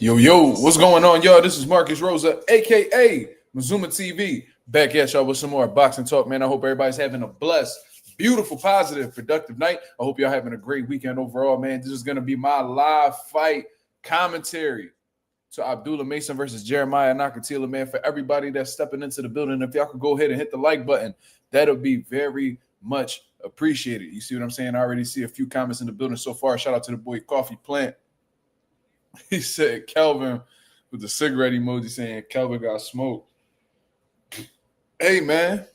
Yo, what's going on, y'all? This is Marcus Rosa, aka Mazuma TV, back at y'all with some more boxing talk, man. I hope everybody's having a blessed, beautiful, positive, productive night. I hope y'all having a great weekend overall, man. This is gonna be my live fight commentary to Abdullah Mason versus Jeremiah Nakathila, man. For everybody that's stepping into the building, if y'all could go ahead and hit the like button, that'll be very much appreciated. You see what I'm saying? I already see a few comments in the building so far. Shout out to the boy Coffee Plant. He said Kelvin with the cigarette emoji saying Kelvin got smoked. Hey, man.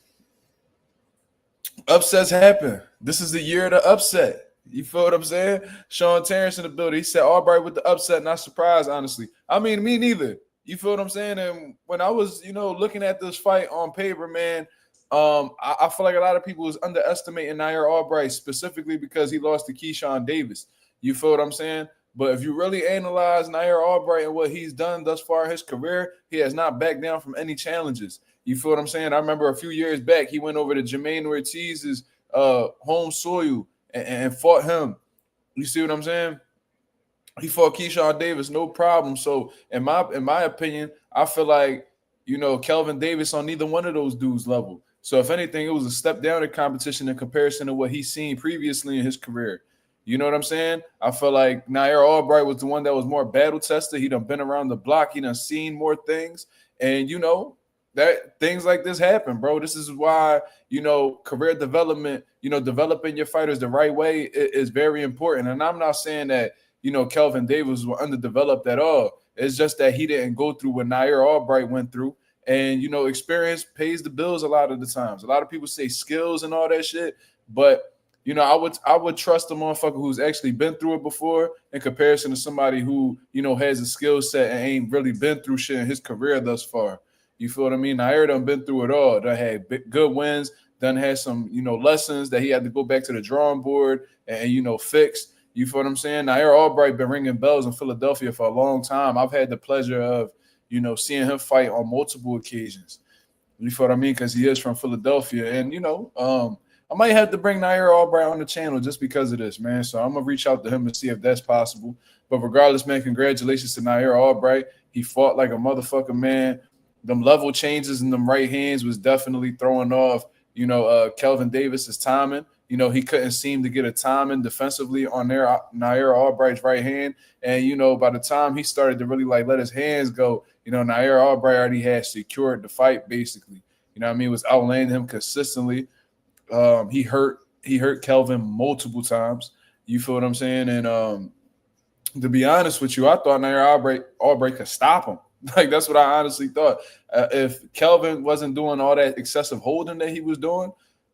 Upsets happen. This is the year of the upset. You feel what I'm saying? Sean Terrence in the building. He said Albright with the upset. Not surprised, honestly. I mean, me neither. You feel what I'm saying? And when I was, looking at this fight on paper, man, I feel like a lot of people was underestimating Nahir Albright specifically because he lost to Keyshawn Davis. You feel what I'm saying? But if you really analyze Nahir Albright and what he's done thus far in his career, he has not backed down from any challenges. You feel what I'm saying? I remember a few years back, he went over to Jermaine Ortiz's home soil and fought him. You see what I'm saying? He fought Keyshawn Davis, no problem. So in my opinion, I feel like, Kelvin Davis on neither one of those dudes' level. So if anything, it was a step down in competition in comparison to what he's seen previously in his career. You know what I'm saying? I feel like Nahir Albright was the one that was more battle tested. He done been around the block. He done seen more things. And, that things like this happen, bro. This is why, career development, developing your fighters the right way is very important. And I'm not saying that, Kelvin Davis was underdeveloped at all. It's just that he didn't go through what Nahir Albright went through. And, experience pays the bills a lot of the times. A lot of people say skills and all that shit, but I would trust a motherfucker who's actually been through it before in comparison to somebody who, has a skill set and ain't really been through shit in his career thus far. You feel what I mean? Nahir done been through it all. Done had good wins, done had some, lessons that he had to go back to the drawing board and fix. You feel what I'm saying? Nahir Albright been ringing bells in Philadelphia for a long time. I've had the pleasure of, seeing him fight on multiple occasions. You feel what I mean? Because he is from Philadelphia. And, I might have to bring Nahir Albright on the channel just because of this, man. So I'm going to reach out to him and see if that's possible. But regardless, man, congratulations to Nahir Albright. He fought like a motherfucker, man. Them level changes in them right hands was definitely throwing off, Kelvin Davis's timing. He couldn't seem to get a timing defensively on Nahir Albright's right hand. And, by the time he started to really, let his hands go, Nahir Albright already had secured the fight, basically. Was outlaying him consistently. He hurt Kelvin multiple times. You feel what I'm saying? And to be honest with you, I thought Nahir Albright could stop him. That's what I honestly thought. If Kelvin wasn't doing all that excessive holding that he was doing,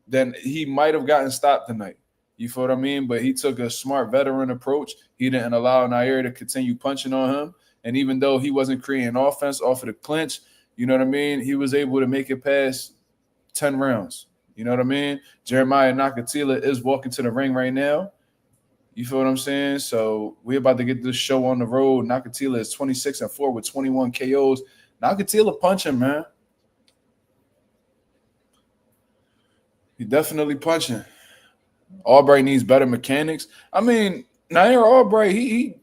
then he might have gotten stopped tonight. You feel what I mean? But he took a smart veteran approach. He didn't allow Nahir to continue punching on him. And even though he wasn't creating offense off of the clinch, you know what I mean? He was able to make it past 10 rounds. You know what I mean? Jeremiah Nakathila is walking to the ring right now. You feel what I'm saying? So we're about to get this show on the road. Nakathila is 26-4 with 21 KOs. Nakathila punching, man. He definitely punching. Albright needs better mechanics. I mean, Nahir Albright, he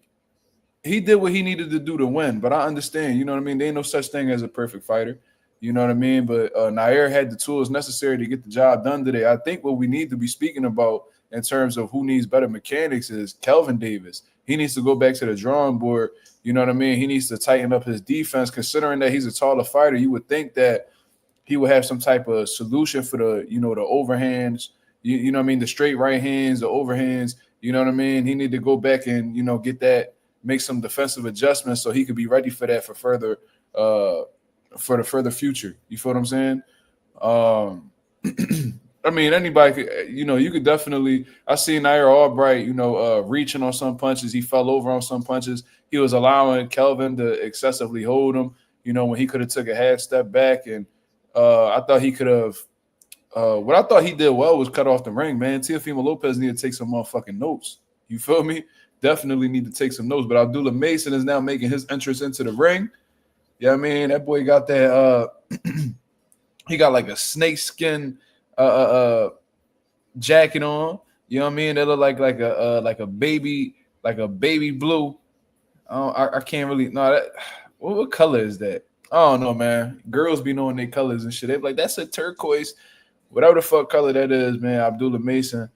did what he needed to do to win, but I understand. You know what I mean? There ain't no such thing as a perfect fighter. You know what I mean? But Nahir had the tools necessary to get the job done today. I think what we need to be speaking about in terms of who needs better mechanics is Kelvin Davis. He needs to go back to the drawing board. You know what I mean? He needs to tighten up his defense. Considering that he's a taller fighter, you would think that he would have some type of solution for the, the overhands, you know what I mean? The straight right hands, the overhands, you know what I mean? He need to go back and, get that, make some defensive adjustments so he could be ready for that for the further future. You feel what I'm saying? I mean, anybody could, you could definitely. I seen Nahir Albright, reaching on some punches. He fell over on some punches. He was allowing Kelvin to excessively hold him. When he could have took a half step back, and I thought he could have. What I thought he did well was cut off the ring, man. Teofimo Lopez need to take some motherfucking notes. You feel me? Definitely need to take some notes. But Abdullah Mason is now making his entrance into the ring. Yeah, I mean, that boy got that. He got like a snake skin jacket on. You know what I mean? They look like a baby blue. I can't really no that. What color is that? I don't know, man. Girls be knowing their colors and shit. They be like, that's a turquoise, whatever the fuck color that is, man. Abdullah Mason.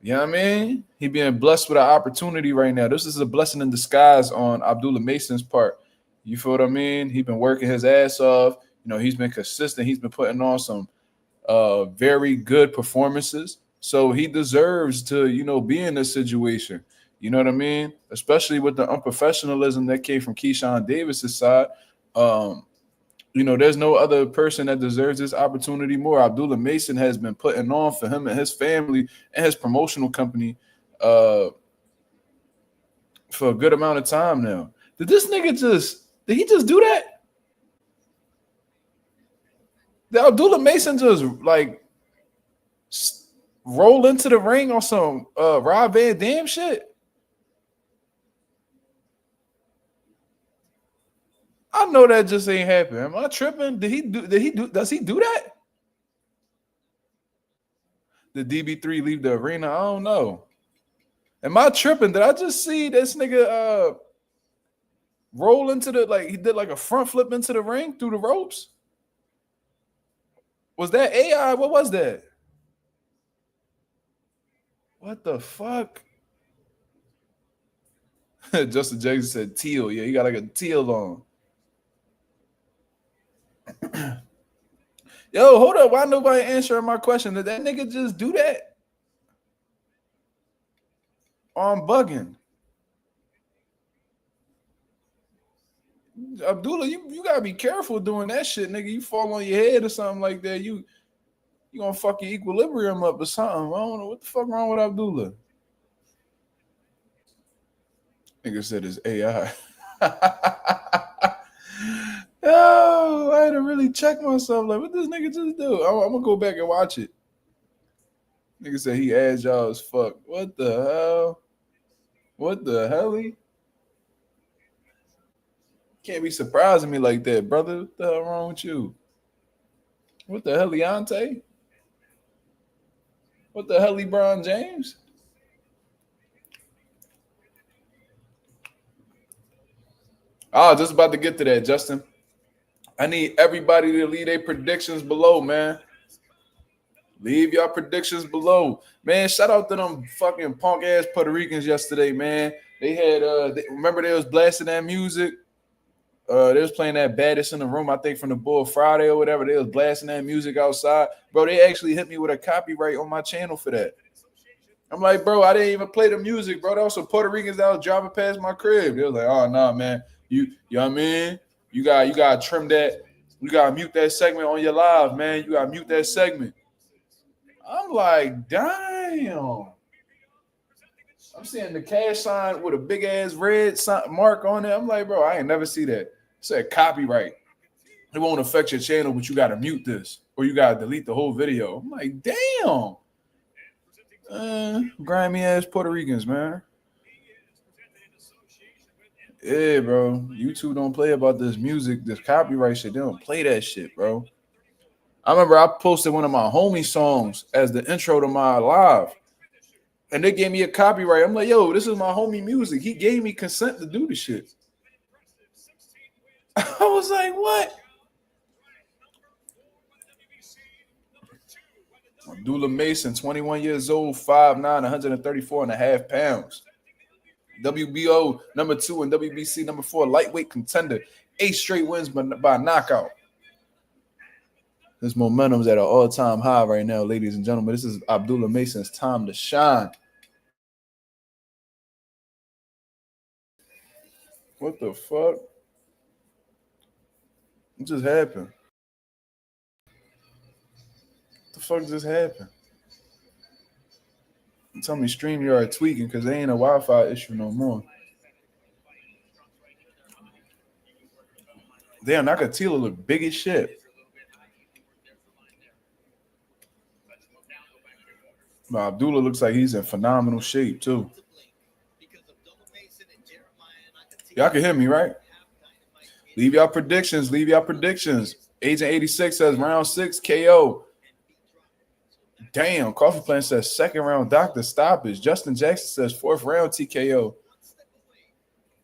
You know what I mean? He being blessed with an opportunity right now. This is a blessing in disguise on Abdullah Mason's part. You feel what I mean? He's been working his ass off. You know, he's been consistent. He's been putting on some very good performances. So he deserves to, you know, be in this situation. You know what I mean? Especially with the unprofessionalism that came from Keyshawn Davis's side. You know, there's no other person that deserves this opportunity more. Abdullah Mason has been putting on for him and his family and his promotional company for a good amount of time now. Did he just do that? Did Abdullah Mason just like roll into the ring on some Rob Van Dam shit? I know that just ain't happening. Am I tripping? Does he do that? Did DB3 leave the arena? I don't know. Am I tripping? Did I just see this nigga roll into the he did like a front flip into the ring through the ropes? Was that AI? What was that? What the fuck? Justin Jackson said teal. Yeah, he got like a teal on. Yo, hold up. Why nobody answering my question? Did that nigga just do that? I'm bugging. Abdullah, you gotta be careful doing that shit, nigga. You fall on your head or something like that. You gonna fuck your equilibrium up or something. I don't know what the fuck wrong with Abdullah. Nigga said it's AI. Yo, I had to really check myself. Like, what this nigga just do? I'm gonna go back and watch it. Nigga said he agile as fuck. What the hell? What the hell? Can't be surprising me like that, brother. What the hell wrong with you? What the hell, Leonte? What the hell, LeBron James? I was just about to get to that, Justin. I need everybody to leave their predictions below, man. Leave your predictions below. Man, shout out to them fucking punk ass Puerto Ricans yesterday, man. They had remember they was blasting that music. They was playing that baddest in the room, I think from the Bull Friday or whatever. They was blasting that music outside. Bro, they actually hit me with a copyright on my channel for that. I'm like, bro, I didn't even play the music, bro. There was some Puerto Ricans that was driving past my crib. They was like, oh nah, man. You know what I mean? You gotta trim that. You gotta mute that segment on your live, man. You gotta mute that segment. I'm like, damn. I'm seeing the cash sign with a big ass red mark on it. I'm like, bro, I ain't never see that. It said copyright. It won't affect your channel, but you gotta mute this or you gotta delete the whole video. I'm like, damn. Grimy ass Puerto Ricans, man. Yeah, bro. YouTube don't play about this music, this copyright shit. They don't play that shit, bro. I remember I posted one of my homie songs as the intro to my live, and they gave me a copyright. I'm like, yo, this is my homie music. He gave me consent to do the shit. I was like, what? Abdullah Mason, 21 years old, 5'9", 134.5 pounds. WBO number 2 and WBC number 4 lightweight contender. 8 straight wins by knockout. This momentum's at an all-time high right now, ladies and gentlemen. This is Abdullah Mason's time to shine. What the fuck? What just happened? What the fuck just happened? Tell me StreamYard tweaking because there ain't a Wi-Fi issue no more. Damn, Nakathila look big as shit. But Abdullah looks like he's in phenomenal shape too. Y'all can hear me, right? Leave y'all predictions. Leave y'all predictions. Agent 86 says round 6 KO. Damn, Coffee Plant says second round doctor stoppage. Justin Jackson says 4th round TKO.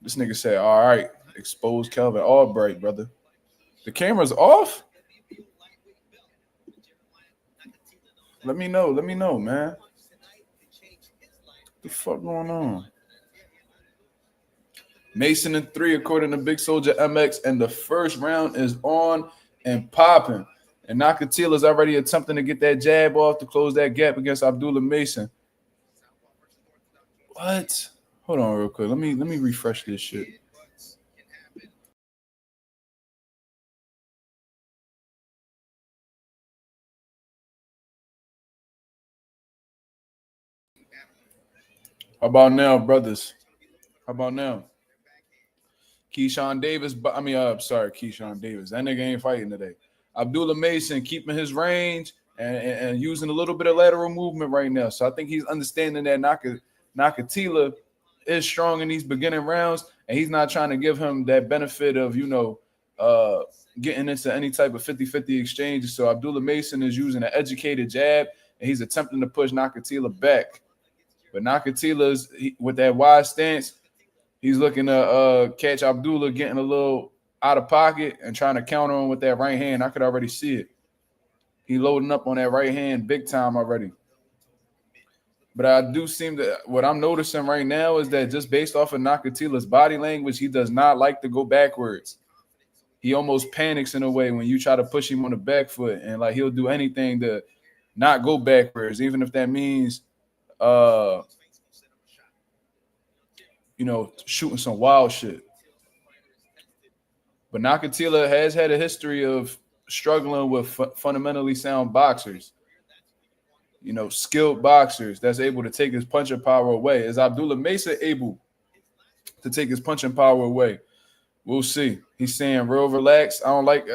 This nigga said, all right, expose Kelvin Albright, brother. The camera's off? Let me know, man. What the fuck going on? Mason in 3, according to Big Soldier MX, and the first round is on and popping. And Nakathila's already attempting to get that jab off to close that gap against Abdullah Mason. What? Hold on real quick. Let me refresh this shit. How about now, brothers? How about now? Keyshawn Davis, Keyshawn Davis. That nigga ain't fighting today. Abdullah Mason keeping his range and using a little bit of lateral movement right now. So I think he's understanding that Nakathila is strong in these beginning rounds, and he's not trying to give him that benefit of, getting into any type of 50-50 exchanges. So Abdullah Mason is using an educated jab, and he's attempting to push Nakathila back. But Nakathila's with that wide stance, he's looking to catch Abdullah getting a little out of pocket and trying to counter him with that right hand. I could already see it. He loading up on that right hand big time already. But I do seem to, what I'm noticing right now is that just based off of Nakathila's body language, he does not like to go backwards. He almost panics in a way when you try to push him on the back foot, and like he'll do anything to not go backwards, even if that means shooting some wild shit. But Nakathila has had a history of struggling with fundamentally sound boxers, skilled boxers that's able to take his punching power away. Is Abdullah Mason able to take his punching power away? We'll see. He's saying real relaxed. I don't like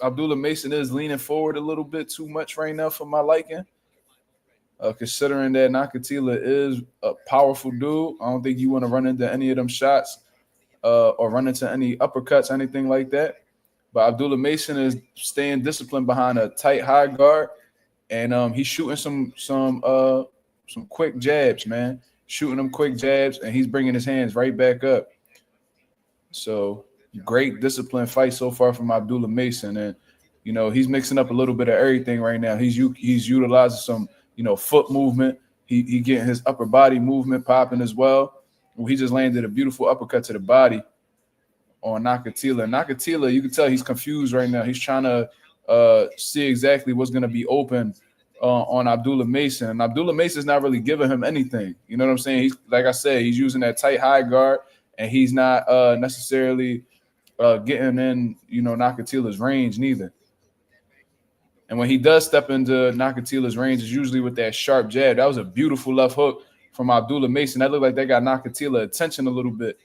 Abdullah Mason is leaning forward a little bit too much right now for my liking. Considering that Nakathila is a powerful dude, I don't think you want to run into any of them shots or run into any uppercuts, anything like that. But Abdullah Mason is staying disciplined behind a tight high guard, and he's shooting some quick jabs, man. Shooting them quick jabs, and he's bringing his hands right back up. So great disciplined fight so far from Abdullah Mason, and he's mixing up a little bit of everything right now. He's utilizing some foot movement. He getting his upper body movement popping as well. He just landed a beautiful uppercut to the body on Nakathila. Nakathila, you can tell he's confused right now. He's trying to see exactly what's going to be open on Abdullah Mason. And Abdullah Mason's not really giving him anything. You know what I'm saying? He's, like I said, he's using that tight high guard, and he's not necessarily getting in, Nakathila's range neither. And when he does step into Nakathila's range, it's usually with that sharp jab. That was a beautiful left hook from Abdullah Mason. That looked like that got Nakathila attention a little bit.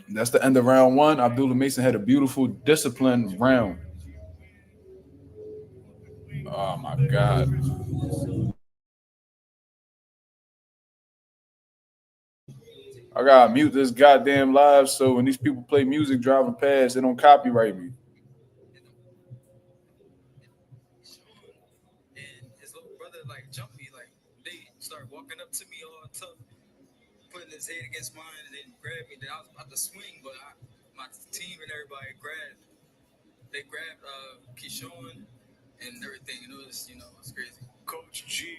That's the end of round one. Abdullah Mason had a beautiful, disciplined round. Oh, my God. I got to mute this goddamn live so when these people play music driving past, they don't copyright me. Walking up to me all tough, putting his head against mine, and then grabbed me. Then I was about to swing, but my team and everybody grabbed. They grabbed Keyshawn and everything, and it was, it's crazy. Coach G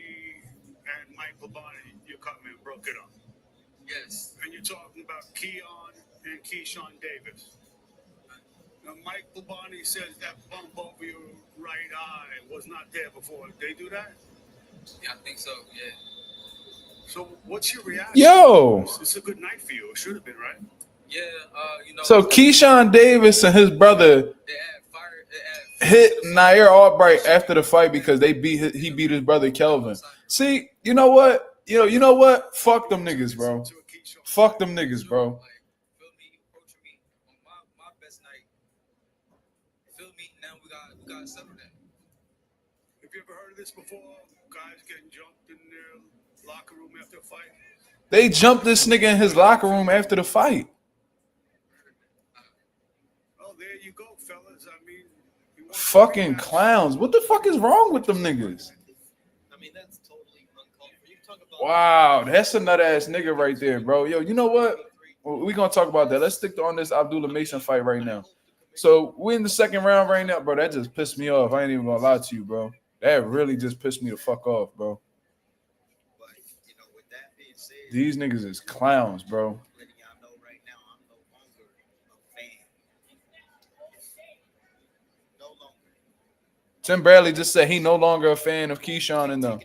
and Mike Labonte, you come and broke it up. Yes. And you're talking about Keon and Keyshawn Davis. Now, Mike Labonte says that bump over your right eye was not there before. They do that? Yeah, I think so. Yeah. So what's your reaction? Yo, it's a good night for you. It should have been, right? Yeah, So Keyshawn Davis and his brother hit Nahir Albright after the fight because he beat his brother Kelvin. See, you know what? You know what? Fuck them niggas, bro. Fuck them niggas, bro. My best night. Feel me? Now we got to settle that. Have you ever heard of this before? Guys getting jumped in their locker room after a fight? They jumped this nigga in his locker room after the fight. Oh, there you go, fellas. I mean, fucking clowns. What the fuck is wrong with them niggas? I mean, that's totally uncalled for. You Wow, that's a nut ass nigga right there, bro. Yo, you know what? We gonna talk about that. Let's stick on this Abdullah Mason fight right now. So we in the second round right now, bro. That just pissed me off. I ain't even gonna lie to you, bro. That really just pissed me the fuck off, bro. These niggas is clowns, bro. Tim Bradley just said he no longer a fan of Keyshawn and them.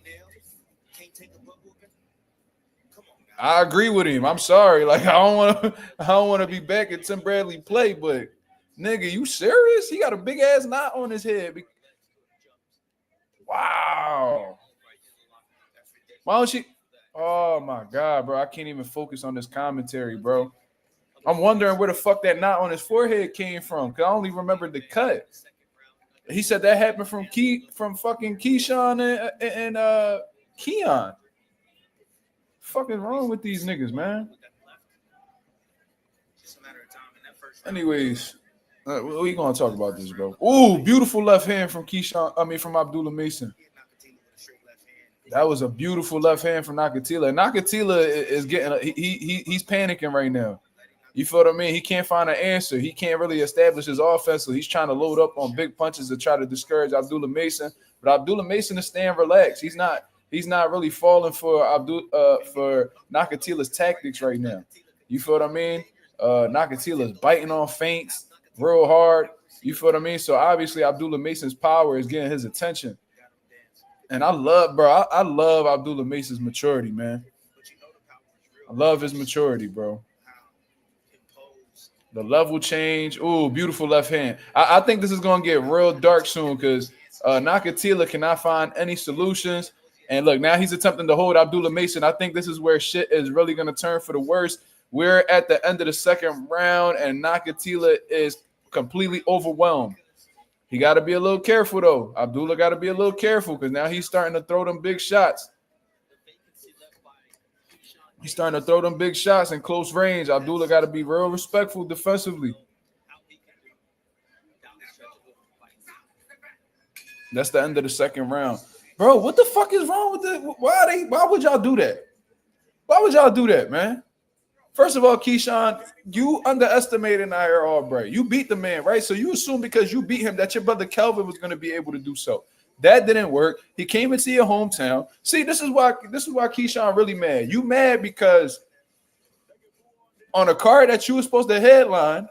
I agree with him. I'm sorry. Like I don't want to be back at Tim Bradley play, but nigga, you serious? He got a big ass knot on his head. Wow. Why don't she? Oh my god, bro. I can't even focus on this commentary, bro. I'm wondering where the fuck that knot on his forehead came from. Cause I only remember the cut. He said that happened from fucking Keyshawn and Keon. Fucking wrong with these niggas, man. Anyways, we gonna talk about this, bro. Ooh, beautiful left hand from Keyshawn. I mean, from Abdullah Mason. That was a beautiful left hand from Nakathila. Nakathila is getting he's panicking right now. You feel what I mean? He can't find an answer. He can't really establish his offense, so he's trying to load up on big punches to try to discourage Abdullah Mason. But Abdullah Mason is staying relaxed. He's not really falling for Nakathila's tactics right now. You feel what I mean? Nakathila's biting on feints real hard. You feel what I mean? So obviously Abdullah Mason's power is getting his attention. And I love Abdullah Mason's maturity, man. I love his maturity, bro. The level change. Ooh, beautiful left hand. I think this is going to get real dark soon because Nakathila cannot find any solutions. And look, now he's attempting to hold Abdullah Mason. I think this is where shit is really going to turn for the worst. We're at the end of the second round, and Nakathila is completely overwhelmed. He got to be a little careful, though. Abdullah got to be a little careful because now he's starting to throw them big shots. He's starting to throw them big shots in close range. Abdullah got to be real respectful defensively. That's the end of the second round. Bro, what the fuck is wrong with it? Why would y'all do that? Why would y'all do that, man? First of all, Keyshawn, you underestimated Nahir Albright. You beat the man, right? So you assume because you beat him that your brother Kelvin was going to be able to do so. That didn't work. He came into your hometown. See, this is why Keyshawn really mad. You mad because on a card that you were supposed to headline,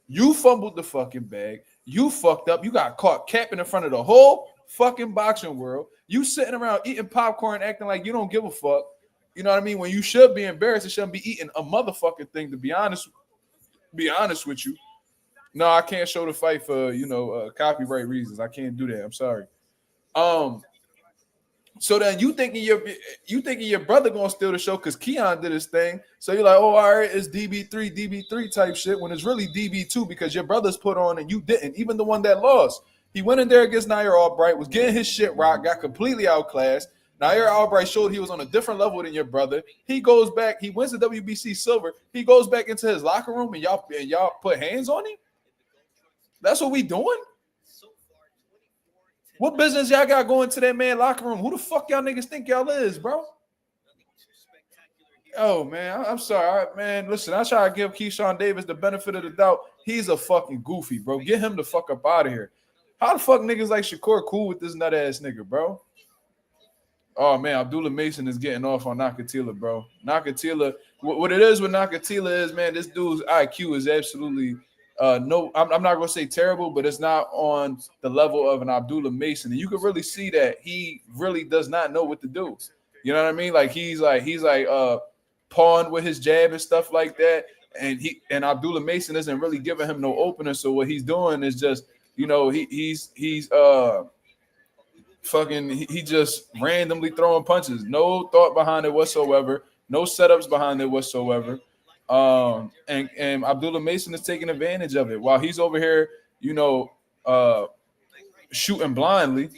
you fumbled the fucking bag. You fucked up. You got caught capping in front of the whole fucking boxing world. You sitting around eating popcorn, acting like you don't give a fuck. You know what I mean? When you should be embarrassed, you shouldn't be eating a motherfucking thing. To be honest with you. No, I can't show the fight for copyright reasons. I can't do that. I'm sorry. So then you thinking your brother gonna steal the show because Keon did his thing. So you're like, oh, all right, it's DB3 type shit when it's really DB2 because your brother's put on and you didn't. Even the one that lost, he went in there against Nahir Albright, was getting his shit rocked, got completely outclassed. Nahir Albright showed he was on a different level than your brother. He goes back, he wins the WBC silver. He goes back into his locker room and y'all put hands on him. That's what we doing? What business y'all got going to that man locker room? Who the fuck y'all niggas think y'all is, bro? Oh, man, I'm sorry. Man, listen, I try to give Keyshawn Davis the benefit of the doubt. He's a fucking goofy, bro. Get him the fuck up out of here. How the fuck niggas like Shakur cool with this nut-ass nigga, bro? Oh, man, Abdullah Mason is getting off on Nakathila, bro. Nakathila, what it is with Nakathila is, man, this dude's IQ is absolutely no, I'm not going to say terrible, but it's not on the level of an Abdullah Mason. And you can really see that he really does not know what to do. You know what I mean? Like he's pawned with his jab and stuff like that. And Abdullah Mason isn't really giving him no opener. So what he's doing is just, he's just randomly throwing punches. No thought behind it whatsoever. No setups behind it whatsoever. And Abdullah Mason is taking advantage of it while he's over here, shooting blindly.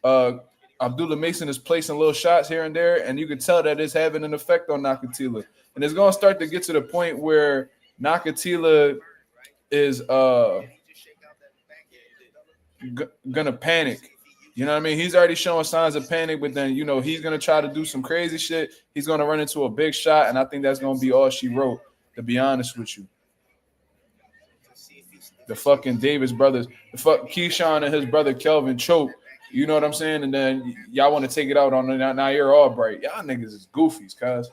Abdullah Mason is placing little shots here and there, and you can tell that it's having an effect on Nakathila. And it's going to start to get to the point where Nakathila is gonna panic. You know what I mean? He's already showing signs of panic, but then, you know, he's going to try to do some crazy shit. He's going to run into a big shot, and I think that's going to be all she wrote, to be honest with you. The fucking Davis brothers, the fuck Keyshawn and his brother Kelvin choke. You know what I'm saying? And then y'all want to take it out on Nahir Albright. Y'all niggas is goofies, cuz.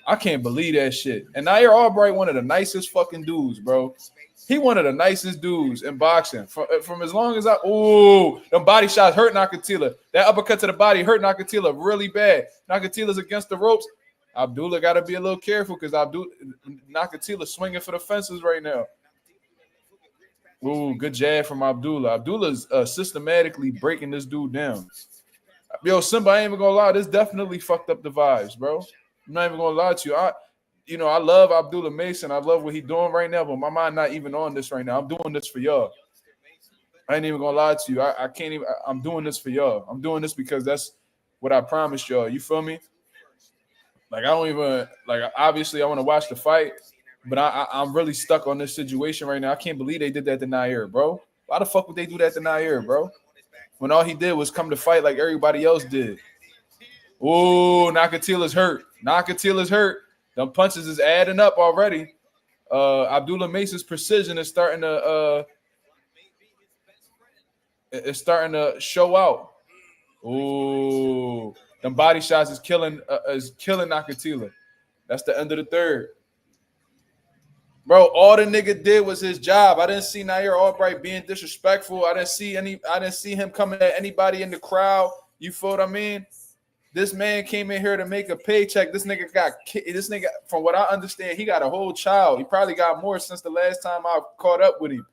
I can't believe that shit. And Nahir Albright, one of the nicest fucking dudes, bro. He one of the nicest dudes in boxing. From as long as them body shots hurt Nakathila. That uppercut to the body hurt Nakathila really bad. Nakathila's against the ropes. Abdullah got to be a little careful because Nakathila swinging for the fences right now. Ooh, good jab from Abdullah. Abdullah's systematically breaking this dude down. Yo, Simba, I ain't even gonna lie. This definitely fucked up the vibes, bro. I'm not even gonna lie to you. I love Abdullah Mason. I love what he's doing right now, but my mind not even on this right now. I'm doing this for y'all. I ain't even gonna lie to you. I can't even. I'm doing this for y'all. I'm doing this because that's what I promised y'all. You feel me? Like I don't even like. Obviously, I want to watch the fight. But I'm really stuck on this situation right now. I can't believe they did that to Nahir, bro. Why the fuck would they do that to Nahir, bro? When all he did was come to fight like everybody else did. Ooh, Nakathila's hurt. Nakathila's hurt. Them punches is adding up already. Abdullah Mason's precision is starting to show out. Ooh, them body shots is killing Nakathila. That's the end of the third. Bro, all the nigga did was his job. I didn't see Nahir Albright being disrespectful. I didn't see him coming at anybody in the crowd. You feel what I mean? This man came in here to make a paycheck. This nigga, from what I understand, he got a whole child. He probably got more since the last time I caught up with him.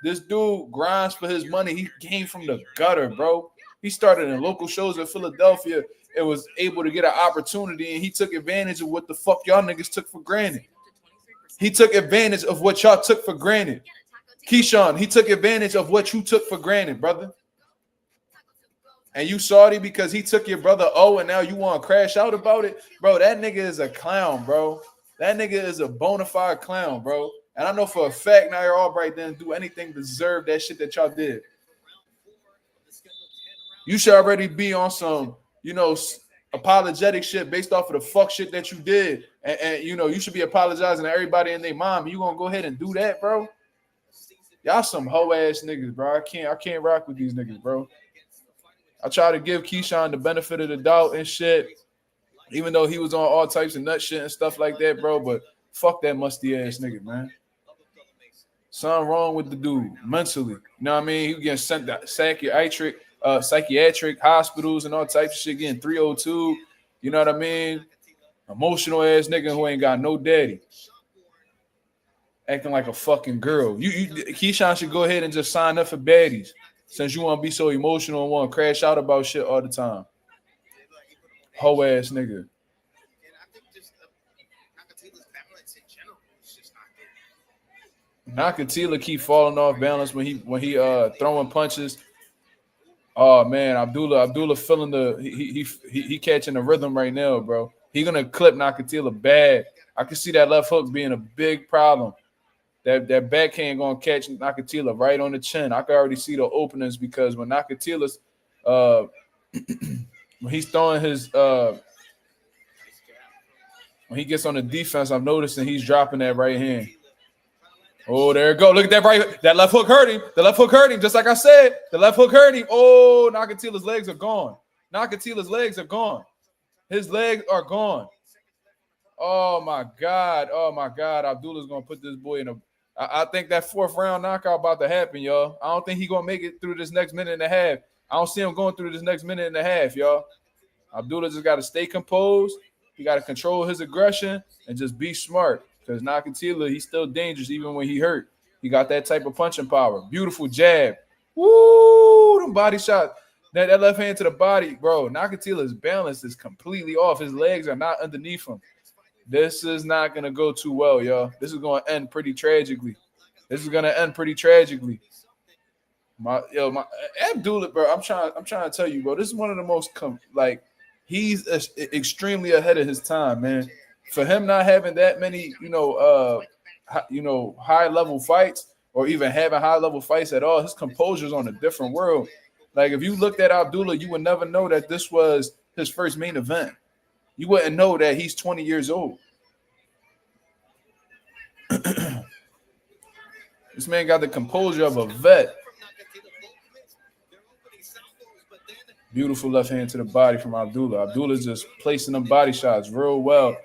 This dude grinds for his money. He came from the gutter, bro. He started in local shows in Philadelphia and was able to get an opportunity, and he took advantage of what the fuck y'all niggas took for granted. He took advantage of what y'all took for granted. Keyshawn, he took advantage of what you took for granted, brother. And you salty because he took your brother and now you want to crash out about it? Bro, that nigga is a clown, bro. That nigga is a bona fide clown, bro. And I know for a fact Nahir Albright didn't do anything to deserve that shit that y'all did. You should already be on some, apologetic shit based off of the fuck shit that you did. And you should be apologizing to everybody and their mom. You gonna go ahead and do that, bro? Y'all some hoe ass niggas, bro. I can't rock with these niggas, bro. I try to give Keyshawn the benefit of the doubt and shit, even though he was on all types of nut shit and stuff like that, bro. But fuck that musty ass nigga, man. Something wrong with the dude mentally. You know what I mean? He getting sent to psychiatric hospitals and all types of shit, getting 302. You know what I mean? Emotional ass nigga who ain't got no daddy. Acting like a fucking girl. Keyshawn should go ahead and just sign up for baddies since you want to be so emotional and want to crash out about shit all the time. Hoe ass nigga. Nakathila keep falling off balance when he throwing punches. Oh man, Abdullah feeling he catching the rhythm right now, bro. He gonna clip Nakathila bad. I can see that left hook being a big problem. That backhand gonna catch Nakathila right on the chin. I can already see the openings because when Nakatila's when he's throwing his when he gets on the defense, I'm noticing he's dropping that right hand. Oh, there you go. Look at that that left hook hurt him. The left hook hurt him, just like I said. The left hook hurt him. Oh, Nakatila's legs are gone. Nakatila's legs are gone. His legs are gone. Oh my God. Abdullah's gonna put this boy in a. I think that fourth round knockout about to happen, y'all. I don't think he's gonna make it through this next minute and a half. I don't see him going through this next minute and a half, y'all. Abdullah just got to stay composed. He got to control his aggression and just be smart. Because Nakathila, he's still dangerous even when he hurt. He got that type of punching power. Beautiful jab. Woo! Them body shots. That left hand to the body, bro. Nakathila's balance is completely off. His legs are not underneath him. This is not going to go too well, y'all. This is going to end pretty tragically. Abdullah, bro, I'm trying to tell you, bro, this is one of the most, he's extremely ahead of his time, man. For him not having that many, high-level fights or even having high-level fights at all, his composure's on a different world. Like if you looked at Abdullah, you would never know that this was his first main event. You wouldn't know that he's 20 years old. This man got the composure of a vet. Beautiful left hand to the body from Abdullah. Abdullah's just placing them body shots real well.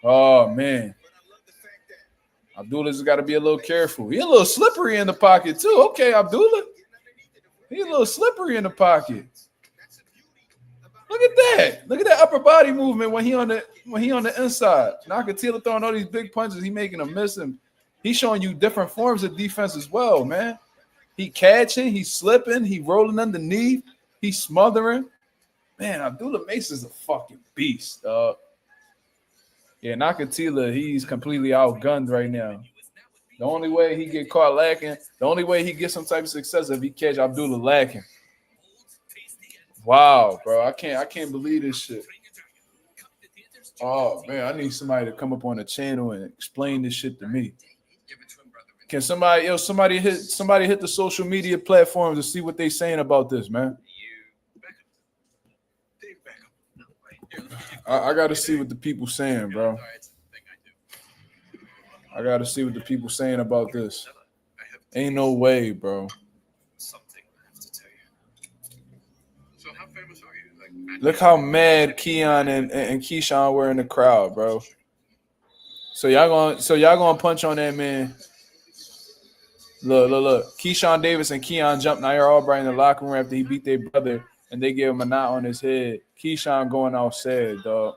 Oh, man. Abdullah's got to be a little careful. He a little slippery in the pocket, too. Okay, Abdullah. He a little slippery in the pocket. Look at that. Look at that upper body movement when he on the inside. Nakathila throwing all these big punches. He making them miss him. He's showing you different forms of defense as well, man. He catching, he slipping, he rolling underneath, he smothering. Man, Abdullah Mason's a fucking beast, dog. Yeah, Nakathila, he's completely outgunned right now. The only way he get caught lacking, the only way he gets some type of success if he catch Abdullah lacking. Wow, bro, I can't believe this shit. Oh man, I need somebody to come up on the channel and explain this shit to me. Can somebody hit the social media platforms to see what they saying about this, man? I got to see what the people saying, bro. I got to see what the people saying about this. Ain't no way, bro. Look how mad Keon and Keyshawn were in the crowd, bro. So y'all gonna punch on that man. Look. Keyshawn Davis and Keon jumped Nahir Albright in the locker room after he beat their brother, and they gave him a knot on his head. Keyshawn going out sad, dog.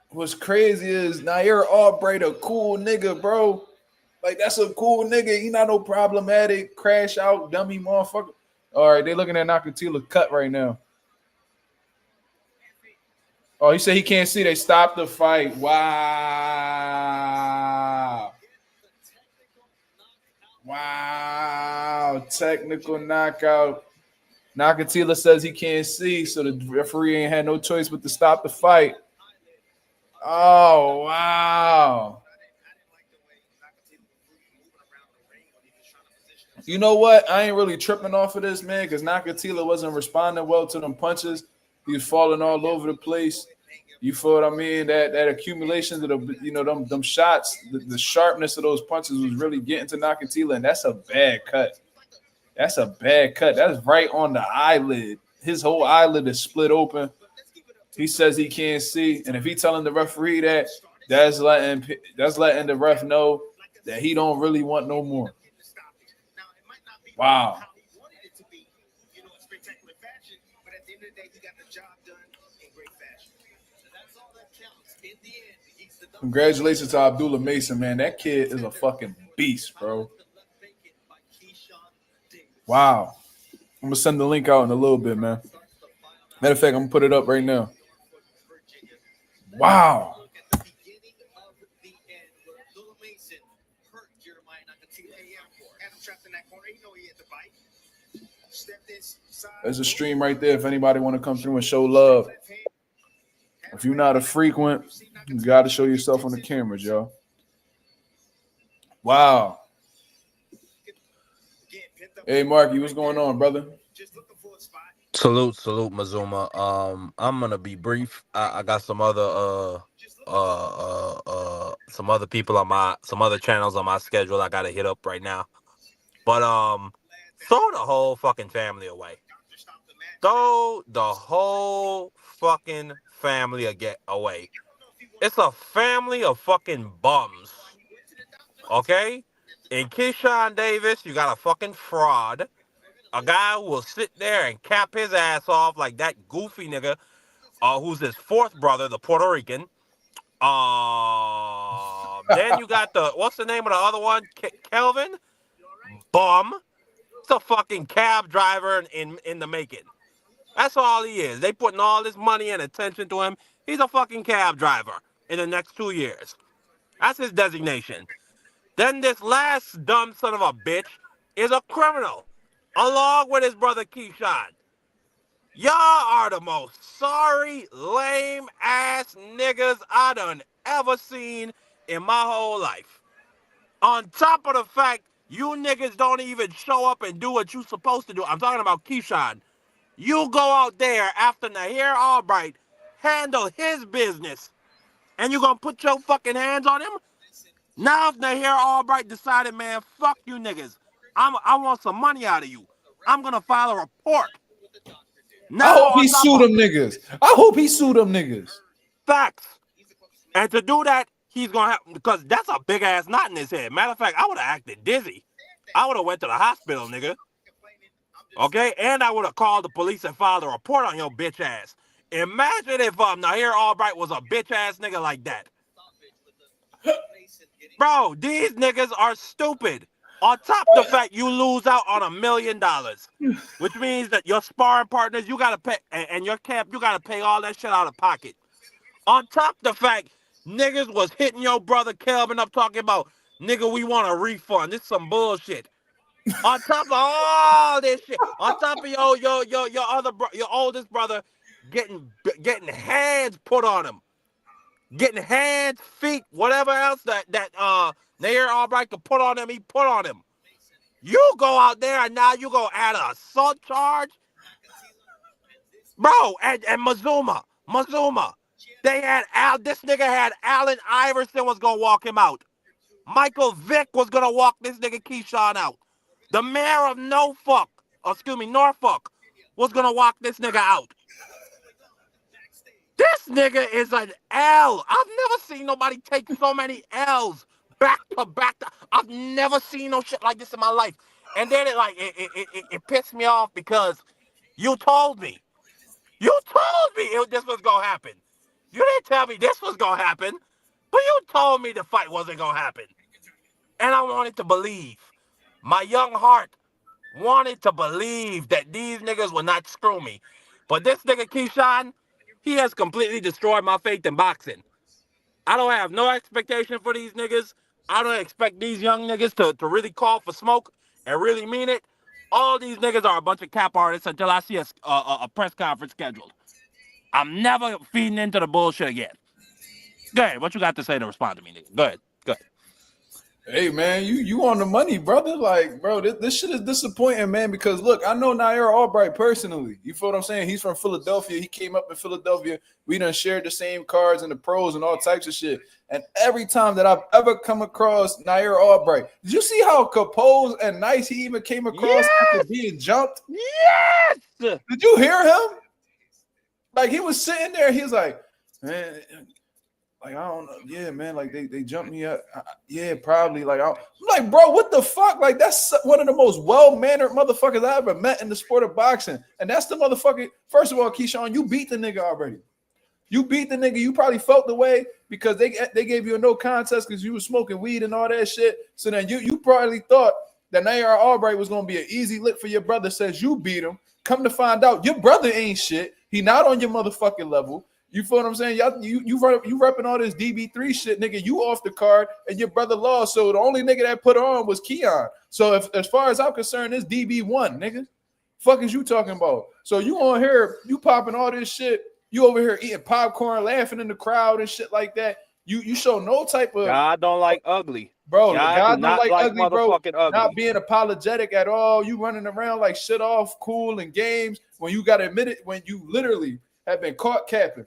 What's crazy is Nahir Albright a cool nigga, bro. Like, that's a cool nigga. He not no problematic, crash out, dummy motherfucker. All right, they looking at Nakathila cut right now. Oh, he said he can't see. They stopped the fight. Wow. Technical knockout. Nakathila says he can't see, so the referee ain't had no choice but to stop the fight. Oh, wow. You know what? I ain't really tripping off of this, man, because Nakathila wasn't responding well to them punches. He was falling all over the place. You feel what I mean? That accumulation of them shots, the sharpness of those punches was really getting to Nakathila, and that's a bad cut. That's a bad cut. That's right on the eyelid. His whole eyelid is split open. He says he can't see, and if he telling the referee that, that's letting the ref know that he don't really want no more. Wow. Congratulations to Abdullah Mason, man. That kid is a fucking beast, bro. Wow. I'm going to send the link out in a little bit, man. Matter of fact, I'm going to put it up right now. Wow. There's a stream right there if anybody want to come through and show love. If you're not a frequent, you got to show yourself on the cameras, y'all. Wow. Hey, Marky, what's going on, brother? Salute, Mazuma. I'm gonna be brief. I got some other people on some other channels on my schedule I gotta hit up right now. But throw the whole fucking family away. Throw the whole fucking family away. It's a family of fucking bums. Okay? In Keyshawn Davis, you got a fucking fraud. A guy who will sit there and cap his ass off like that goofy nigga who's his fourth brother, the Puerto Rican. Then you got what's the name of the other one? Kelvin? Bum. It's a fucking cab driver in the making. That's all he is. They putting all this money and attention to him. He's a fucking cab driver in the next 2 years. That's his designation. Then this last dumb son of a bitch is a criminal, along with his brother Keyshawn. Y'all are the most sorry, lame-ass niggas I done ever seen in my whole life. On top of the fact, You niggas don't even show up and do what you supposed to do. I'm talking about Keyshawn. You go out there after Nahir Albright handle his business, and you gonna put your fucking hands on him? Now if Nahir Albright decided, man, fuck you niggas, I want some money out of you, I'm gonna file a report. I Now hope he sued them niggas. I hope he sued them niggas. Facts. And to do that, he's gonna have, because that's a big ass knot in his head. Matter of fact, I would have acted dizzy. I would have went to the hospital, nigga. Okay, and I would have called the police and filed a report on your bitch ass. Imagine if Nahir Albright was a bitch ass nigga like that. Bro, these niggas are stupid. On top of the fact you lose out on $1 million, which means that your sparring partners, you gotta pay, and your camp, you gotta pay all that shit out of pocket. On top of the fact, niggas was hitting your brother Kelvin up talking about, nigga, we want a refund. This is some bullshit. On top of all this shit, on top of your oldest brother getting hands put on him, getting hands, feet, whatever else that Nahir Albright could put on him, he put on him. You go out there and now you go add an assault charge, bro. And Mazuma, they had this nigga had Allen Iverson was gonna walk him out. Michael Vick was gonna walk this nigga Keyshawn out. The mayor of Norfolk was gonna walk this nigga out. This nigga is an L. I've never seen nobody take so many L's back to back. I've never seen no shit like this in my life. And then it pissed me off because you told me. This was gonna happen. You didn't tell me this was gonna happen, but you told me the fight wasn't gonna happen. And I wanted to believe. My young heart wanted to believe that these niggas would not screw me. But this nigga Keyshawn, he has completely destroyed my faith in boxing. I don't have no expectation for these niggas. I don't expect these young niggas to really call for smoke and really mean it. All these niggas are a bunch of cap artists until I see a press conference scheduled. I'm never feeding into the bullshit again. Go ahead. What you got to say to respond to me, nigga? Go ahead. Hey man, you on the money, brother. Like, bro, this shit is disappointing, man. Because look, I know Nahir Albright personally. You feel what I'm saying? He's from Philadelphia. He came up in Philadelphia. We done shared the same cards and the pros and all types of shit. And every time that I've ever come across Nahir Albright, did you see how composed and nice he even came across after being jumped? Yes. Did you hear him? Like, he was sitting there. He was like, man. Like, I don't know. Yeah, man. Like, they jumped me up. Yeah, probably. Like, I'm like, bro, what the fuck? Like, that's one of the most well-mannered motherfuckers I ever met in the sport of boxing. And that's the motherfucker. First of all, Keyshawn, you beat the nigga already. You beat the nigga. You probably felt the way because they gave you a no contest because you was smoking weed and all that shit. So then you probably thought that Nahir Albright was going to be an easy lick for your brother. Says you beat him. Come to find out, your brother ain't shit. He not on your motherfucking level. You feel what I'm saying? Y'all, you repping all this DB3 shit, nigga. You off the card and your brother lost. So the only nigga that put on was Keon. So as far as I'm concerned, it's DB1, nigga. Fuck is you talking about? So you on here, you popping all this shit. You over here eating popcorn, laughing in the crowd and shit like that. You show no type of God don't like ugly. Bro, God don't like ugly, bro. Ugly. Not being apologetic at all. You running around like shit off cool in games when you gotta admit it, when you literally have been caught capping.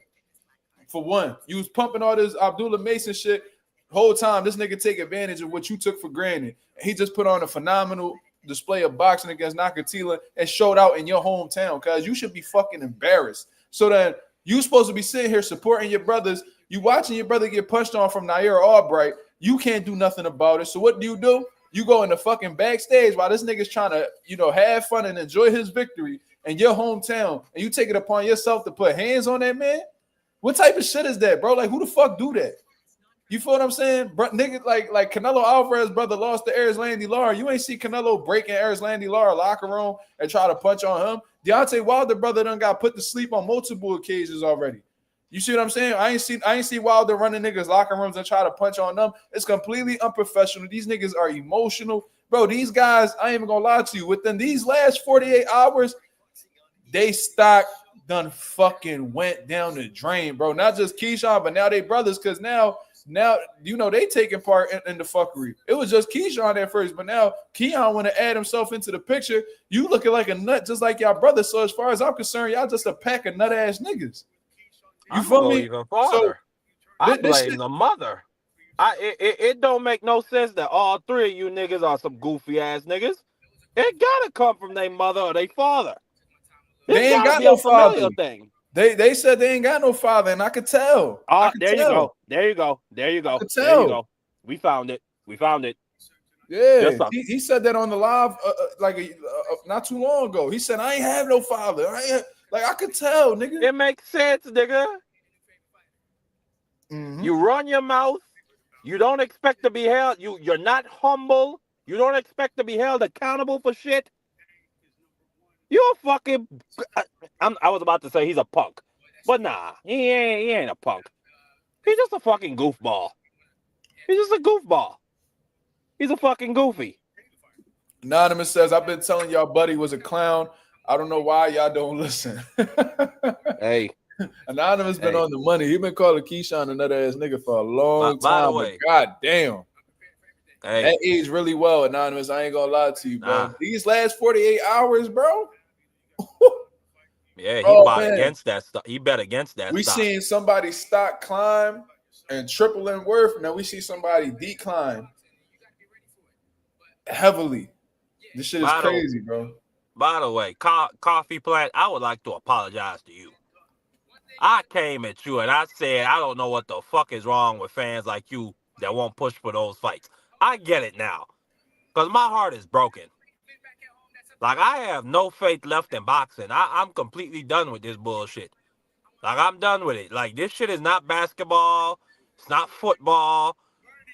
For one, you was pumping all this Abdullah Mason shit whole time. This nigga take advantage of what you took for granted. He just put on a phenomenal display of boxing against Nakathila and showed out in your hometown. Cause you should be fucking embarrassed. So that you supposed to be sitting here supporting your brothers. You watching your brother get punched on from Nahir Albright. You can't do nothing about it. So what do? You go in the fucking backstage while this nigga's trying to, have fun and enjoy his victory in your hometown, and you take it upon yourself to put hands on that man. What type of shit is that, bro? Like, who the fuck do that? You feel what I'm saying? Bro, nigga, like Canelo Alvarez's brother lost to Erislandy Lara. You ain't see Canelo breaking Erislandy Lara locker room and try to punch on him. Deontay Wilder brother done got put to sleep on multiple occasions already. You see what I'm saying? I ain't see Wilder running niggas locker rooms and try to punch on them. It's completely unprofessional. These niggas are emotional. Bro, these guys, I ain't even gonna lie to you. Within these last 48 hours, they stock done fucking went down the drain, bro. Not just Keyshawn, but now they brothers, because now now they taking part in the fuckery. It was just Keyshawn at first, but now Keon want to add himself into the picture. You looking like a nut just like y'all brother. So as far as I'm concerned, y'all just a pack of nut ass niggas. You feel me? Even farther. I blame the mother. It don't make no sense that all three of you niggas are some goofy ass niggas. It gotta come from their mother or their father. They ain't got no father. Thing. They said they ain't got no father, and I could tell. There you go. There you go. There you go. There you go. We found it. We found it. Yeah, he said that on the live not too long ago. He said, I ain't have no father. I could tell, nigga. It makes sense, nigga. Mm-hmm. You run your mouth. You don't expect to be held. You're not humble. You don't expect to be held accountable for shit. You're fucking. I was about to say he's a punk, but nah, he ain't a punk. He's just a fucking goofball. He's just a goofball. He's a fucking goofy. Anonymous says, I've been telling y'all Buddy was a clown. I don't know why y'all don't listen. Hey. Anonymous been on the money. He been calling Keyshawn another ass nigga for a long time. By the way, God damn. Hey. That aged really well, Anonymous. I ain't gonna lie to you, bro. These last 48 hours, bro. Yeah, he bet against that stuff. He bet against that. We seen somebody's stock climb and triple in worth. Now we see somebody decline heavily. This shit is crazy, bro. By the way, Coffee Plant, I would like to apologize to you. I came at you and I said, I don't know what the fuck is wrong with fans like you that won't push for those fights. I get it now. Because my heart is broken. Like, I have no faith left in boxing. I'm completely done with this bullshit. Like, I'm done with it. Like, this shit is not basketball. It's not football.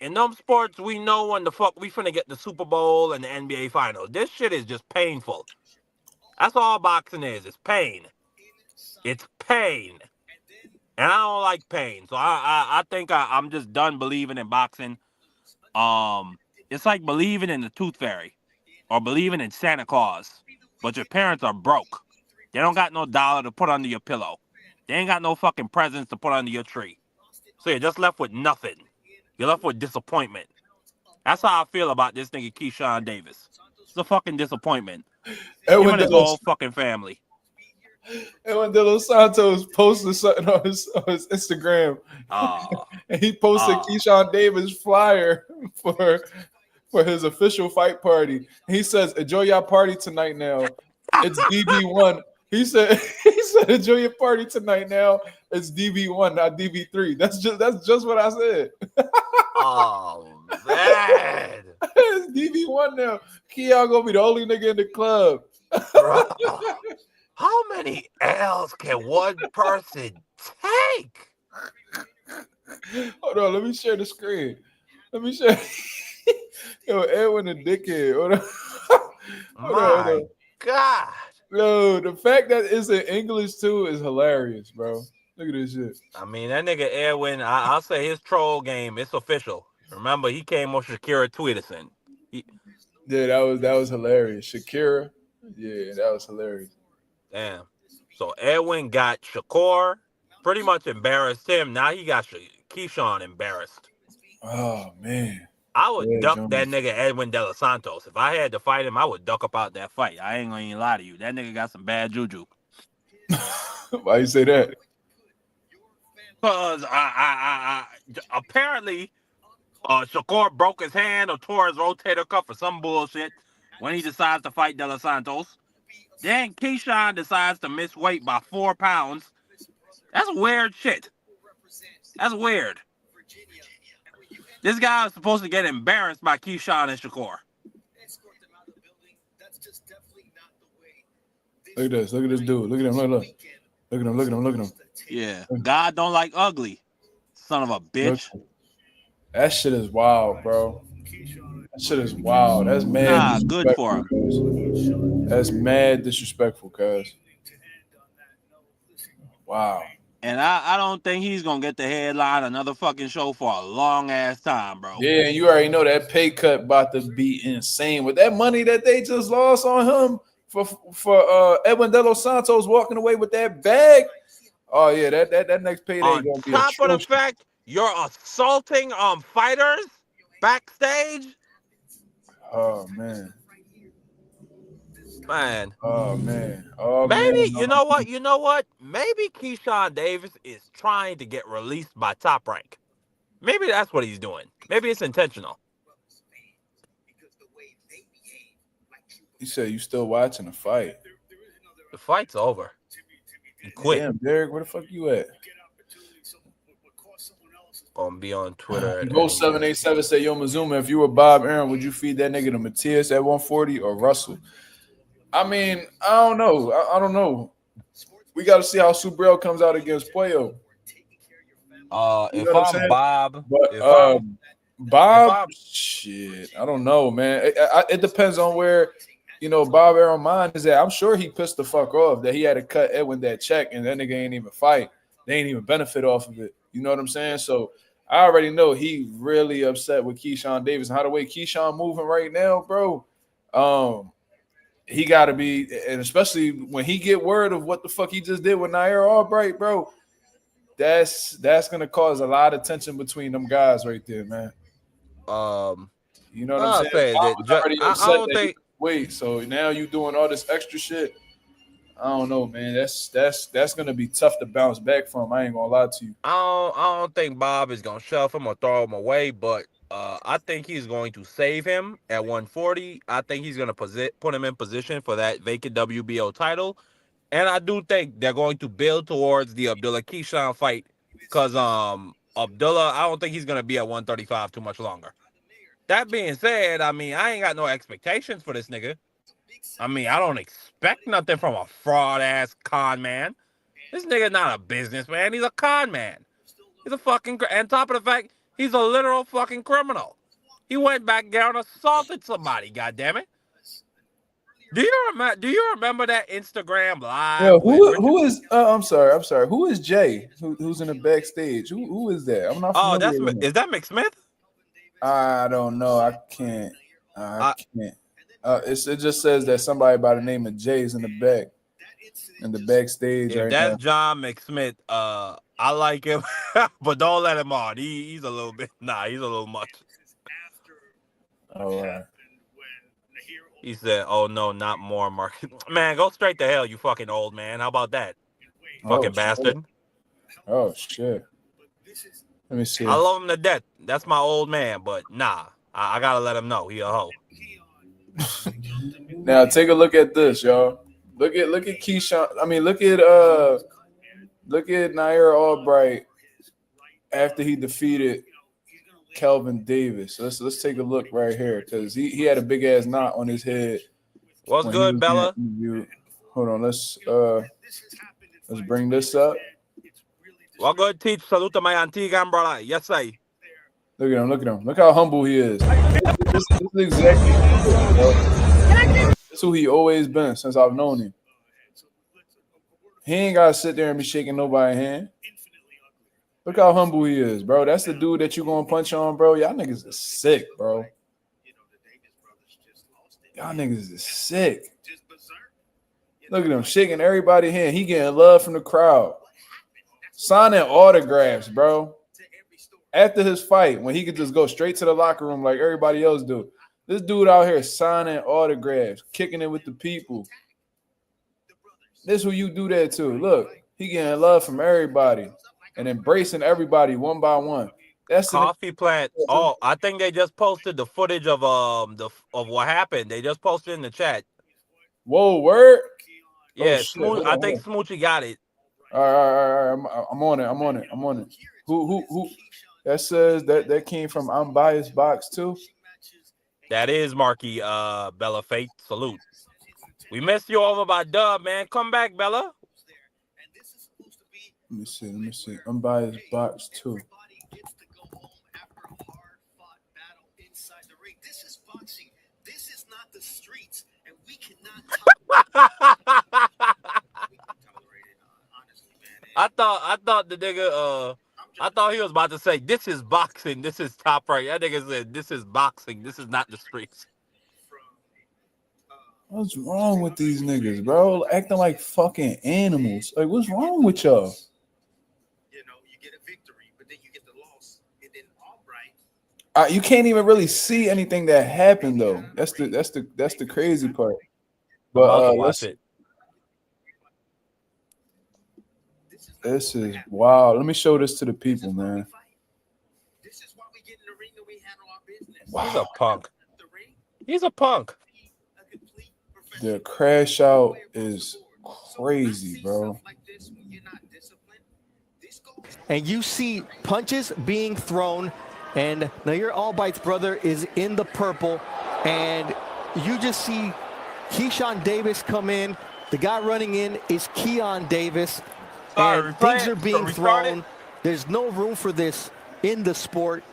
In them sports, we know when the fuck we finna get the Super Bowl and the NBA Finals. This shit is just painful. That's all boxing is. It's pain. It's pain. And I don't like pain. So I think I'm just done believing in boxing. It's like believing in the Tooth Fairy or believing in Santa Claus. But your parents are broke. They don't got no dollar to put under your pillow. They ain't got no fucking presents to put under your tree. So you're just left with nothing. You're left with disappointment. That's how I feel about this nigga Keyshawn Davis. It's a fucking disappointment. Him and his whole fucking family. And when De Los Santos posted something on his Instagram, and he posted Keyshawn Davis flyer for his official fight party. He says, "Enjoy your party tonight. Now it's DB1." He said, "Enjoy your party tonight. Now it's DB1, not DB3." That's just what I said. Oh man, it's DB1 now. Keon gonna be the only nigga in the club. Bro, how many L's can one person take? Hold on, let me share the screen. Let me share. Yo, Edwin a dickhead. Hold on. Hold on. God. No, the fact that it's in English too is hilarious, bro. Look at this shit. I mean, that nigga Edwin, I'll say his troll game, it's official. Remember, he came on Shakira Tweederson. Yeah, that was hilarious. Shakira. Yeah, that was hilarious. Damn. So Edwin got Shakur, pretty much embarrassed him. Now he got Keyshawn embarrassed. Oh, man. I would duck that nigga Edwin De Los Santos. If I had to fight him, I would duck up out that fight. I ain't gonna even lie to you. That nigga got some bad juju. Why you say that? Because apparently Shakur broke his hand or tore his rotator cuff or some bullshit when he decides to fight De Los Santos. Then Keyshawn decides to miss weight by 4 pounds. That's weird shit. That's weird. This guy is supposed to get embarrassed by Keyshawn and Shakur. Look at this. Look at this dude. Look at him. Look at him. Look at him. Look at him. Yeah. God don't like ugly. Son of a bitch. That shit is wild, bro. That shit is wild. That's mad. Good for him. Cause. That's mad disrespectful, cuz. Wow. And I don't think he's going to get the headline another fucking show for a long ass time, bro. Yeah, and you already know that pay cut about to be insane. With that money that they just lost on him for Edwin De Los Santos walking away with that bag. Oh, yeah, that next payday on going to be top of the fact, You're assaulting fighters backstage? Oh man. Man. Oh man. Oh Maybe, man. you know what? You know what? Maybe Keyshawn Davis is trying to get released by Top Rank. Maybe that's what he's doing. Maybe it's intentional. You said you still watching the fight. The fight's over. He quit. Damn, Derek, where the fuck you at? Gonna be on Twitter. Go 787 say, yo, Mazuma, if you were Bob Aaron, would you feed that nigga to Matias at 140 or Russell? I mean, I don't know. I don't know. We got to see how Subriel comes out against Puello. If I'm Bob, but Bob, shit, I don't know, man. It depends on where, Bob Aaron mind is at. I'm sure he pissed the fuck off that he had to cut Edwin that check and that nigga ain't even fight. They ain't even benefit off of it. You know what I'm saying? So I already know he really upset with Keyshawn Davis and how the way Keyshawn moving right now, bro. He got to be, and especially when he get word of what the fuck he just did with Nahir Albright, bro. That's gonna cause a lot of tension between them guys right there, man. You know what I'm saying? I don't think. Wait, so now you doing all this extra shit? I don't know, man. That's gonna be tough to bounce back from. I ain't gonna lie to you. I don't think Bob is gonna shove him or throw him away, but I think he's going to save him at 140. I think he's gonna put him in position for that vacant WBO title, and I do think they're going to build towards the Abdullah Keyshawn fight because Abdullah, I don't think he's gonna be at 135 too much longer. That being said, I mean, I ain't got no expectations for this nigga. I mean, I don't expect nothing from a fraud-ass con man. This nigga not a businessman. He's a con man. He's a fucking... And top of the fact, he's a literal fucking criminal. He went back there and assaulted somebody, goddammit. Do you remember that Instagram live? Yo, who is... I'm sorry. Who is Jay? Who's in the backstage? Who is that? I'm not familiar with is that McSmith? I don't know. I can't. I can't. It just says that somebody by the name of Jay is in the backstage. If right that's now. John McSmith, I like him, but don't let him on. He's a little bit. Nah, he's a little much. All right. He said, "Oh no, not more, Mark. Man, go straight to hell, you fucking old man. How about that, fucking bastard?" Oh shit. Let me see. I love him to death. That's my old man, but nah, I gotta let him know he a hoe. Now take a look at this, y'all. Look at Keyshawn. I mean, look at Nahir Albright after he defeated Kelvin Davis. Let's take a look right here because he had a big ass knot on his head. What's good, Bella? Hold on, let's bring this up. Well, good teach. Salute to my antigua brother. Yes, sir. Look at him. Look how humble he is. This is exactly that's who he always been since I've known him. He ain't gotta sit there and be shaking nobody's hand. Look how humble he is, bro. That's the dude that you gonna punch on, bro. Y'all niggas is sick, bro. Y'all niggas is sick. Look at him shaking everybody's hand. He getting love from the crowd. Signing autographs, bro. After his fight, when he could just go straight to the locker room like everybody else do. This dude out here signing autographs, kicking it with the people. This who you do that to. Look, he getting love from everybody and embracing everybody one by one. That's Coffee plant. Oh, I think they just posted the footage of what happened. They just posted in the chat. Whoa, word? Yeah, I think Smoochie got it. All right. I'm on it. Who? That says that came from Unbiased Box too. That is Marky Bella Fate. Salute. We missed you over by Dub, man. Come back, Bella. Let me see. Unbiased Box too. This is not the streets, and we cannot. I thought the nigga I thought he was about to say this is boxing, this is Top Rank. That nigga said this is boxing, this is not the streets. What's wrong with these niggas, bro? Acting like fucking animals. Like, what's wrong with y'all? You know, you get a victory, but then you get the loss. You can't even really see anything that happened though. That's the crazy part. I'm about But to watch it. This is wow. Let me show this to the people, man. Wow. He's a punk. He's a punk. The crash out is crazy, bro. And you see punches being thrown, and Nahir Albright's brother is in the purple, and you just see Keyshawn Davis come in. The guy running in is Keon Davis, and things are being thrown. There's no room for this in the sport.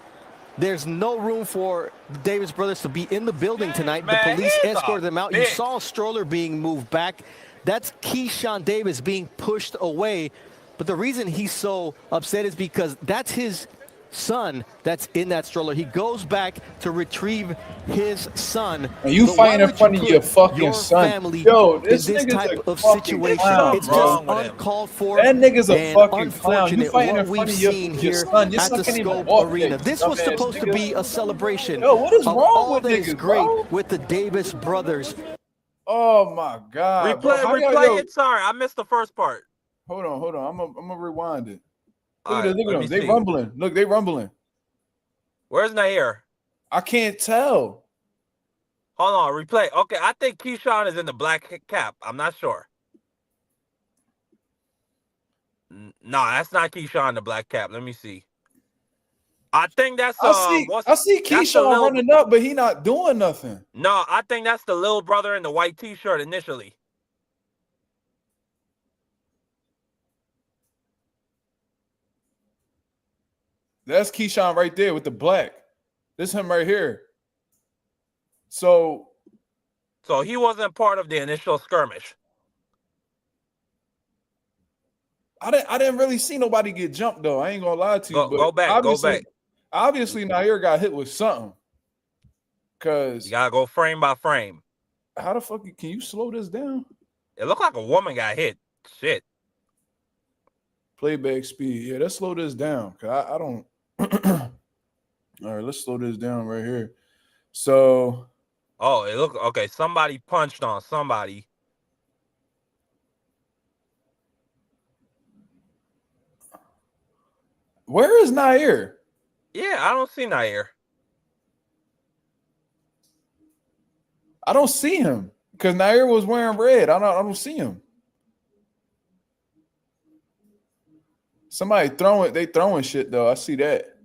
There's no room for the Davis brothers to be in the building tonight. The police escorted them out. You saw a stroller being moved back. That's Keyshawn Davis being pushed away. But the reason he's so upset is because that's his son that's in that stroller. He goes back to retrieve his son. And you fighting in front of your fucking son. Yo, this nigga's a fucking clown, it's just uncalled for. That nigga's a fucking clown. You fighting in front of your son. Your son can't even walk arena. This was supposed to be a celebration. Yo, what is wrong with niggas, niggas, bro? With the Davis brothers. Oh my God. Replay it. Sorry, I missed the first part. Hold on. I'm gonna rewind it. Look Right, at them. They rumbling. Look, they rumbling. Where's Nahir? I can't tell. Hold on, replay. Okay, I think Keyshawn is in the black cap. I'm not sure. No, that's not Keyshawn in the black cap. Let me see. I think that's I see Keyshawn running up, but he not doing nothing. No, I think that's the little brother in the white t-shirt initially. That's Keyshawn right there with the black. This him right here. So he wasn't part of the initial skirmish. I didn't really see nobody get jumped though. I ain't gonna lie to you. Go back. Obviously, Nahir got hit with something. Cause you gotta go frame by frame. How the fuck can you slow this down? It looked like a woman got hit. Shit. Playback speed. Yeah, let's slow this down. Cause I don't. All right, let's slow this down right here. So, it look okay. Somebody punched on somebody. Where is Nahir? Yeah, I don't see Nahir. I don't see him because Nahir was wearing red. I don't see him. Somebody throwing shit though. I see that.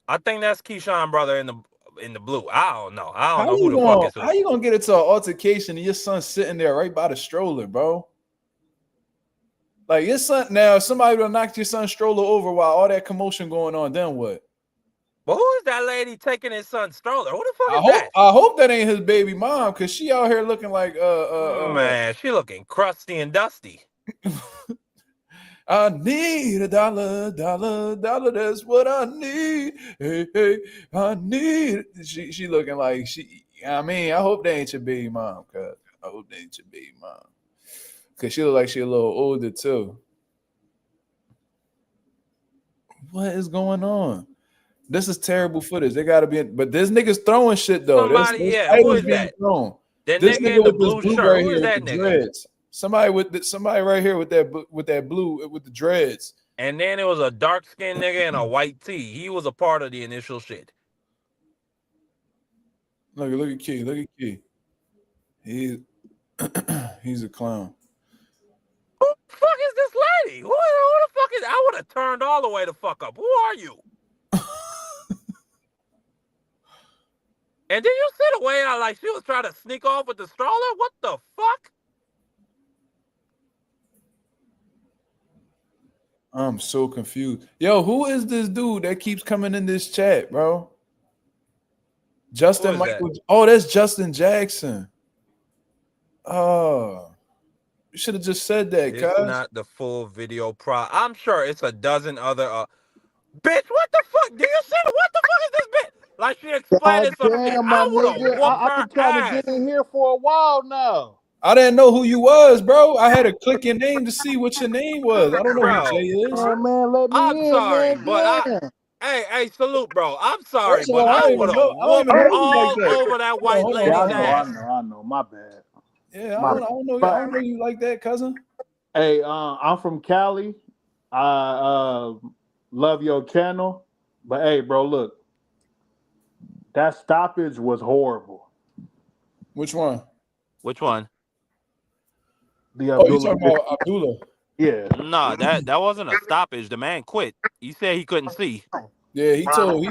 I think that's Keyshawn brother in the blue. I don't know. I don't know who the fuck is who. How you gonna get into an altercation and your son sitting there right by the stroller, bro? Like your son now, if somebody would have knocked your son's stroller over while all that commotion going on, then what? But who is that lady taking his son's stroller? Who the fuck is that? I hope that ain't his baby mom, because she out here looking like man, she looking crusty and dusty. I need $1, that's what I need. Hey, I need. She looking like I mean, I hope that ain't your baby mom, cuz I hope that ain't your baby mom. Cause she look like she a little older too. What is going on? This is terrible footage. They gotta be but this nigga's throwing shit though. Somebody, who is that? Thrown. That nigga in the blue shirt. Right, who is that nigga? Dreads. Somebody right here with that blue with the dreads. And then it was a dark-skinned nigga in a white tee. He was a part of the initial shit. Look at Key. Look at Key. He's a clown. Who the fuck is this lady? Who the fuck is? I would have turned all the way the fuck up. Who are you? And then you see the way like she was trying to sneak off with the stroller? What the fuck? I'm so confused. Yo, who is this dude that keeps coming in this chat, bro? Justin Michael. That? Oh, that's Justin Jackson. Oh, you should have just said that, guys. It's not the full video I'm sure it's a dozen other. Bitch, what the fuck? Do you see what the fuck is this bitch? Like she explained something. Damn, my nigga. I've been trying to get in here for a while now. I didn't know who you was, bro. I had to click your name to see what your name was. I don't know who Jay is. Oh man, let me I'm in, sorry, man. but Hey, salute, bro. I'm sorry, First of but all, I I don't would even have know. I don't whooped even know you like all that. over that white Hold on, Yeah, lady's hold on. ass. I know. My bad. Yeah, My I don't know. I But don't know you like that, cousin. hey, I'm from Cali. I love your channel. But hey, bro, look, that stoppage was horrible. Which one? Which one? The Oh, you Abdullah. talking about Abdullah? Yeah. Nah, that wasn't a stoppage. The man quit. He said he couldn't see. Yeah, he told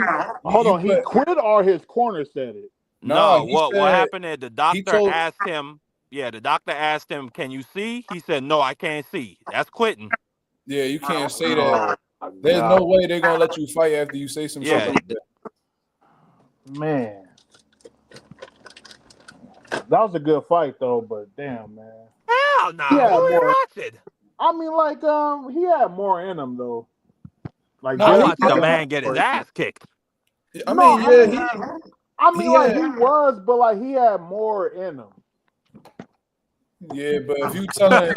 Hold you on, he put quit or his corner said it? nah. No, He what said happened is the he doctor told. asked him. Yeah, the doctor asked him, "Can you see?" He said, "No, I can't see." That's quitting. Yeah, you can't say that. Oh my There's no God. way they're gonna let you fight after you say some shit Yeah, like that. Man. That was a good fight though, but damn, man. hell He no. Who had you more. watching? I mean, like, he had more in him though. Like Nah, I he watched the Davis did. had man get his more. ass kicked. I No, mean, yeah, he like had. he was, but like he had more in him. Yeah, but if you telling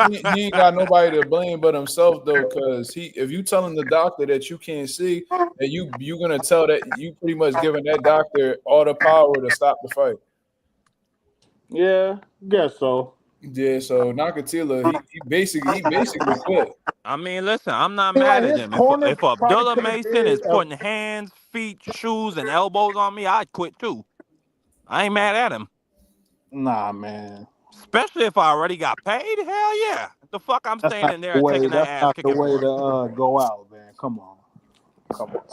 he ain't got nobody to blame but himself though, because if you telling the doctor that you can't see, and you gonna tell that you pretty much giving that doctor all the power to stop the fight. Yeah, guess so. Yeah, so Nakathila, he basically quit. I mean, listen, I'm not I mean, like mad at his him. corner If probably Abdullah could have Mason is did. putting hands, feet, shoes, and elbows on me, I'd quit too. I ain't mad at him. Nah, man, Especially if I already got paid. Hell yeah. The fuck I'm that's not standing there the and way. taking that That's ass not the kicking way for. to go out, man. Come on, come on.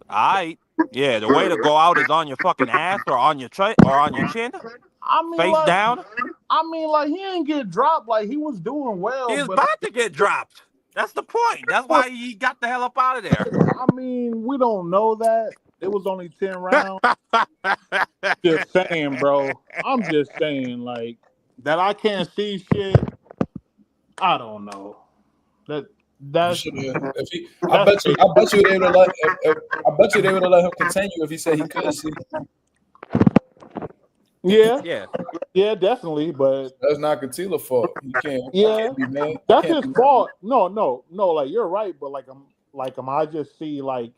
All right. Yeah, the way to go out is on your fucking ass or on your or on your chin, I mean, face down. like he ain't get dropped. Like he was doing He well, was but about to get dropped. That's the point. That's why he got the hell up out of there. I mean, we don't know that. It was only 10 rounds. Just saying, bro. I'm just saying, like, that I can't see shit. I don't know. You That's should have. If he, that's I bet you they would have let. I bet you they would have let him continue if he said he couldn't see. yeah, Yeah. yeah, definitely. But That's not Katila's fault. You yeah, can't be mad. You that's can't his be mad. fault. No. Like you're right, but I just see like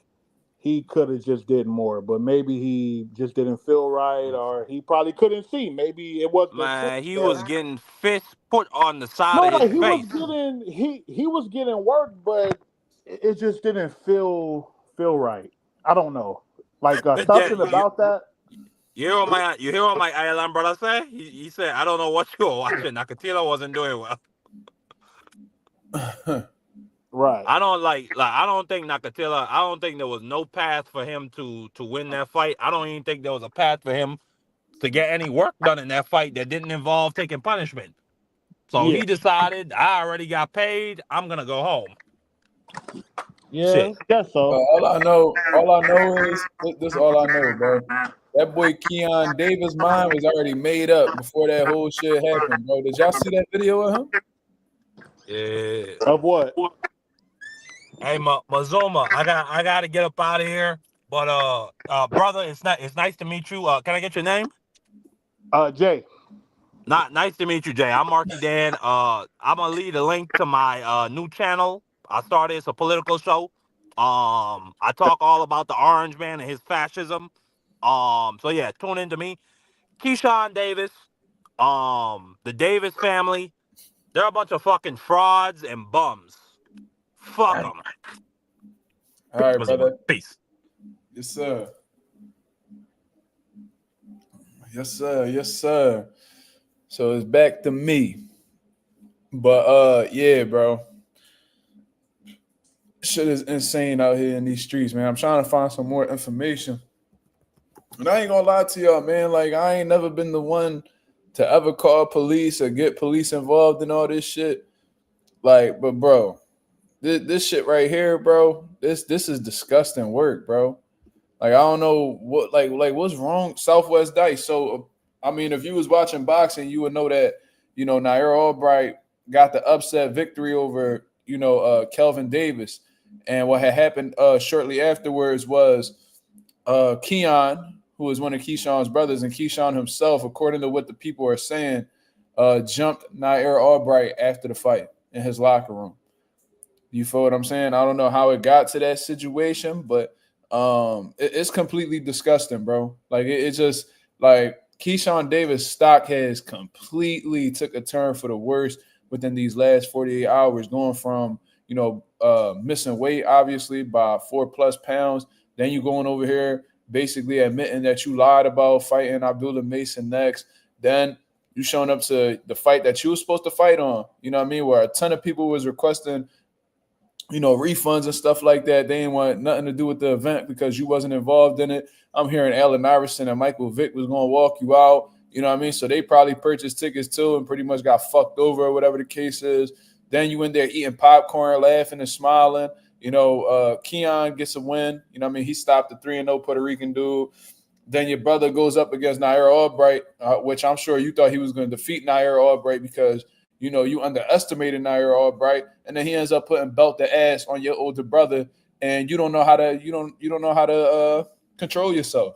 he could have just did more, but maybe he just didn't feel right, or he probably couldn't see. Maybe it was the Man, he twist. was getting fists put on the side No, of his like face. he was getting work, but it just didn't feel right. I don't know, like Yeah, something about that. you hear what my island brother say? He said, I don't know what you were watching. Nakathila wasn't doing well. Right. I don't think Nakathila, I don't think there was no path for him to win that fight. I don't even think there was a path for him to get any work done in that fight that didn't involve taking punishment. So Yeah. he decided, I already got paid, I'm gonna go home. Yeah. Shit. Guess so. all I know is this. Is all I know, bro. That boy Keon Davis' mind was already made up before that whole shit happened, bro. Did y'all see that video of him? Yeah. Of what? Hey, Mazuma, I gotta get up out of here. But brother, it's nice to meet you. Can I get your name? Jay. Not nice to meet you, Jay. I'm Marky Dan. I'm gonna leave a link to my new channel. I started. It's a political show. I talk all about the Orange Man and his fascism. So yeah, tune in to me. Keyshawn Davis. The Davis family. They're a bunch of fucking frauds and bums. Fuck them. All right, brother. Peace. Yes, sir. Yes, sir. Yes, sir. So it's back to me. But yeah, bro. Shit is insane out here in these streets, man. I'm trying to find some more information. And I ain't gonna lie to y'all, man. Like, I ain't never been the one to ever call police or get police involved in all this shit. Like, but bro, this shit right here, bro, this is disgusting work, bro. Like, I don't know what like what's wrong, Southwest Dice. So I mean, if you was watching boxing, you would know that, Nahir Albright got the upset victory over, Kelvin Davis. And what had happened shortly afterwards was Keon, who is one of Keyshawn's brothers, and Keyshawn himself, according to what the people are saying, jumped Nahir Albright after the fight in his locker room. You feel what I'm saying? I don't know how it got to that situation, but it's completely disgusting, bro. Like it's just like Keyshawn Davis stock has completely took a turn for the worse within these last 48 hours, going from missing weight obviously by 4+ pounds. Then you going over here basically admitting that you lied about fighting Abdullah Mason next. Then you showing up to the fight that you were supposed to fight on. You know what I mean? Where a ton of people was requesting refunds and stuff like that. They didn't want nothing to do with the event because you wasn't involved in it. I'm hearing Allen Iverson and Michael Vick was going to walk you out. You know what I mean? So they probably purchased tickets too and pretty much got fucked over or whatever the case is. Then you in there eating popcorn, laughing and smiling. Keon gets a win. You know what I mean? He stopped the 3-0 Puerto Rican dude. Then your brother goes up against Nahir Albright, which I'm sure you thought he was going to defeat Nahir Albright because you underestimated Nahir Albright, and then he ends up putting belt the ass on your older brother, and you don't know how to control yourself.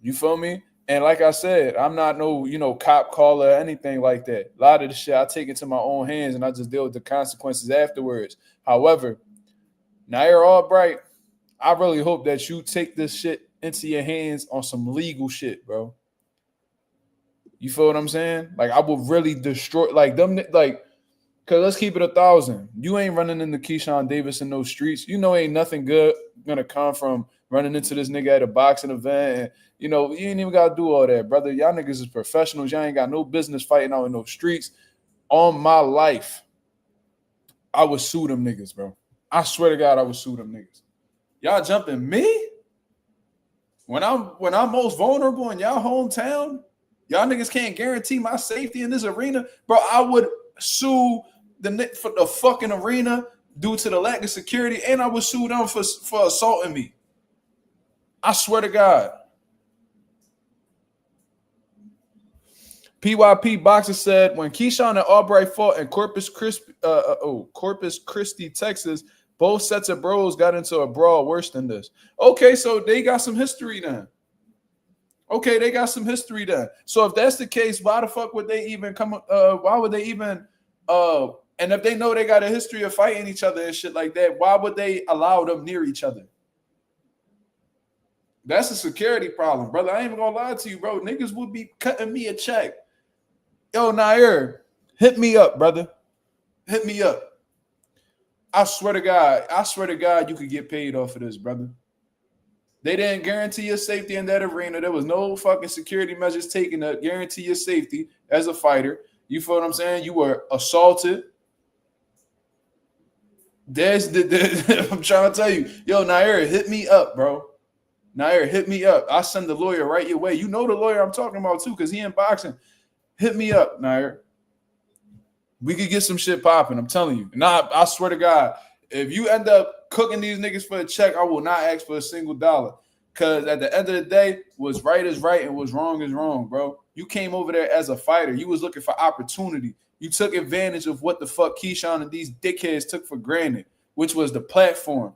You feel me? And like I said, I'm not no cop caller or anything like that. A lot of the shit I take into my own hands and I just deal with the consequences afterwards. However, Nahir Albright, I really hope that you take this shit into your hands on some legal shit, bro. You feel what I'm saying? Like I will really destroy them. Like, cause let's keep it 1,000. You ain't running into Keyshawn Davis in those streets. Ain't nothing good gonna come from running into this nigga at a boxing event. And you ain't even gotta do all that, brother. Y'all niggas is professionals. Y'all ain't got no business fighting out in those streets. On my life, I would sue them niggas, bro. I swear to God, I would sue them niggas. Y'all jumping me when I'm most vulnerable in y'all hometown. Y'all niggas can't guarantee my safety in this arena. Bro, I would sue for the fucking arena due to the lack of security, and I would sue them for assaulting me. I swear to God. PYP Boxer said, when Keyshawn and Albright fought in Corpus Christi, Texas, both sets of bros got into a brawl worse than this. Okay, so they got some history then. So if that's the case, why the fuck would they even come? Why would they even? And if they know they got a history of fighting each other and shit like that, why would they allow them near each other? That's a security problem, brother. I ain't even gonna lie to you, bro. Niggas would be cutting me a check. Yo, Nahir, hit me up, brother. Hit me up. I swear to God, you could get paid off of this, brother. They didn't guarantee your safety in that arena. There was no fucking security measures taken to guarantee your safety as a fighter. You feel what I'm saying? You were assaulted. I'm trying to tell you. Yo, Nahir, hit me up, bro. Nahir, hit me up. I'll send the lawyer right your way. You know the lawyer I'm talking about too, because he in boxing. Hit me up, Nahir. We could get some shit popping. I'm telling you. Nah, I swear to God, if you end up cooking these niggas for a check, I will not ask for a single dollar. Because at the end of the day, what's right is right and what's wrong is wrong, bro. You came over there as a fighter. You was looking for opportunity. You took advantage of what the fuck Keyshawn and these dickheads took for granted, which was the platform,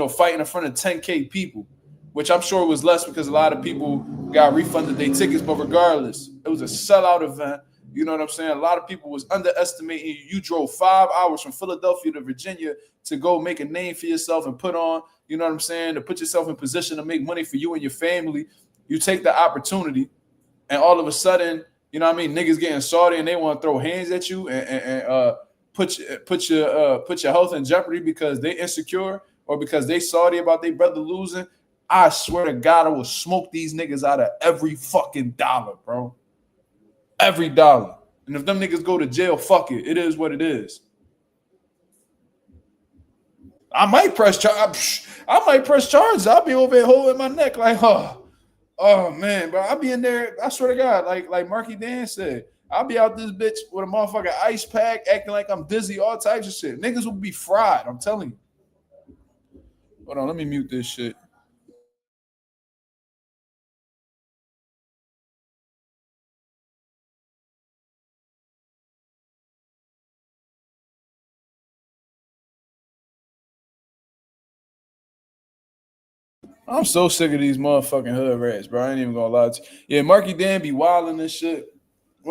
fighting in front of 10K people, which I'm sure was less because a lot of people got refunded their tickets. But regardless, it was a sellout event. You know what I'm saying? A lot of people was underestimating you. You drove 5 hours from Philadelphia to Virginia to go make a name for yourself and put on, you know what I'm saying, to put yourself in position to make money for you and your family. You take the opportunity, and all of a sudden, you know what I mean, niggas getting salty and they want to throw hands at you and put your health in jeopardy because they insecure or because they salty about their brother losing. I swear to God, I will smoke these niggas out of every fucking dollar, bro. Every dollar. And if them niggas go to jail, fuck it. It is what it is. I might press charges. I'll be over there holding my neck like, oh man, but I'll be in there. I swear to God, like Marky Dan said, I'll be out this bitch with a motherfucking ice pack, acting like I'm dizzy, all types of shit. Niggas will be fried. I'm telling you. Hold on, let me mute this shit. I'm so sick of these motherfucking hood rats, bro. I ain't even gonna lie to you. Yeah, Marky Dan be wilding this shit.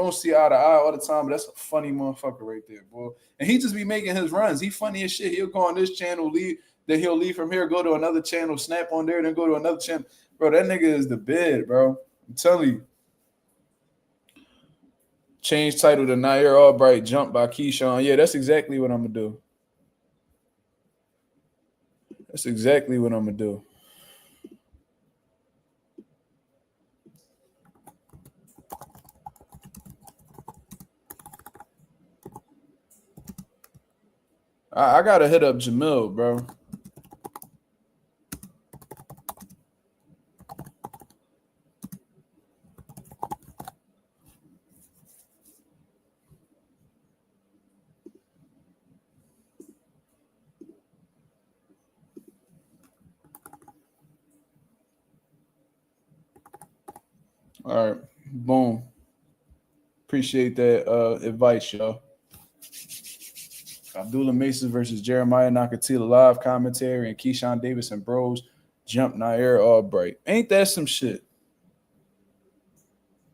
don't see eye to eye all the time, but that's a funny motherfucker right there, boy. And he just be making his runs. He funny as shit. He'll go on this channel, then he'll leave from here, go to another channel, snap on there, then go to another channel. Bro, that nigga is the bed, bro. I'm telling you. Change title to Nahir Albright, Jump by Keyshawn. Yeah, that's exactly what I'm going to do. That's exactly what I'm going to do. I got to hit up Jamil, bro. All right, boom. Appreciate that advice, y'all. Abdullah Mason versus Jeremiah Nakathila live commentary, and Keyshawn Davis and Bros jump Nahir Albright. Ain't that some shit?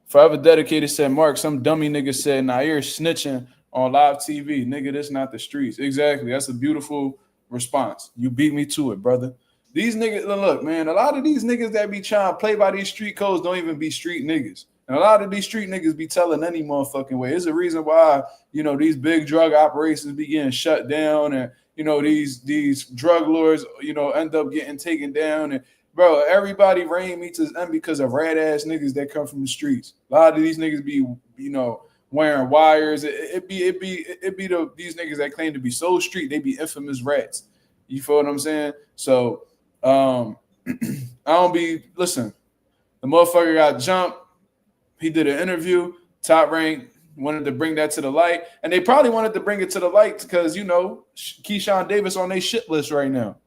Forever Dedicated said, Mark, some dummy nigga said Nahir snitching on live TV. Nigga, this not the streets. Exactly. That's a beautiful response. You beat me to it, brother. These niggas, look, man, a lot of these niggas that be trying to play by these street codes don't even be street niggas. And a lot of these street niggas be telling any motherfucking way. There's a reason why, you know, these big drug operations be getting shut down, and, you know, these drug lords, you know, end up getting taken down. And, bro, everybody ran me to them because of rat-ass niggas that come from the streets. A lot of these niggas be, you know, wearing wires. It be these niggas that claim to be so street, they be infamous rats. You feel what I'm saying? So, I don't be, listen, the motherfucker got jumped. He did an interview, Top Rank wanted to bring that to the light. And they probably wanted to bring it to the light because, you know, Keyshawn Davis on their shit list right now.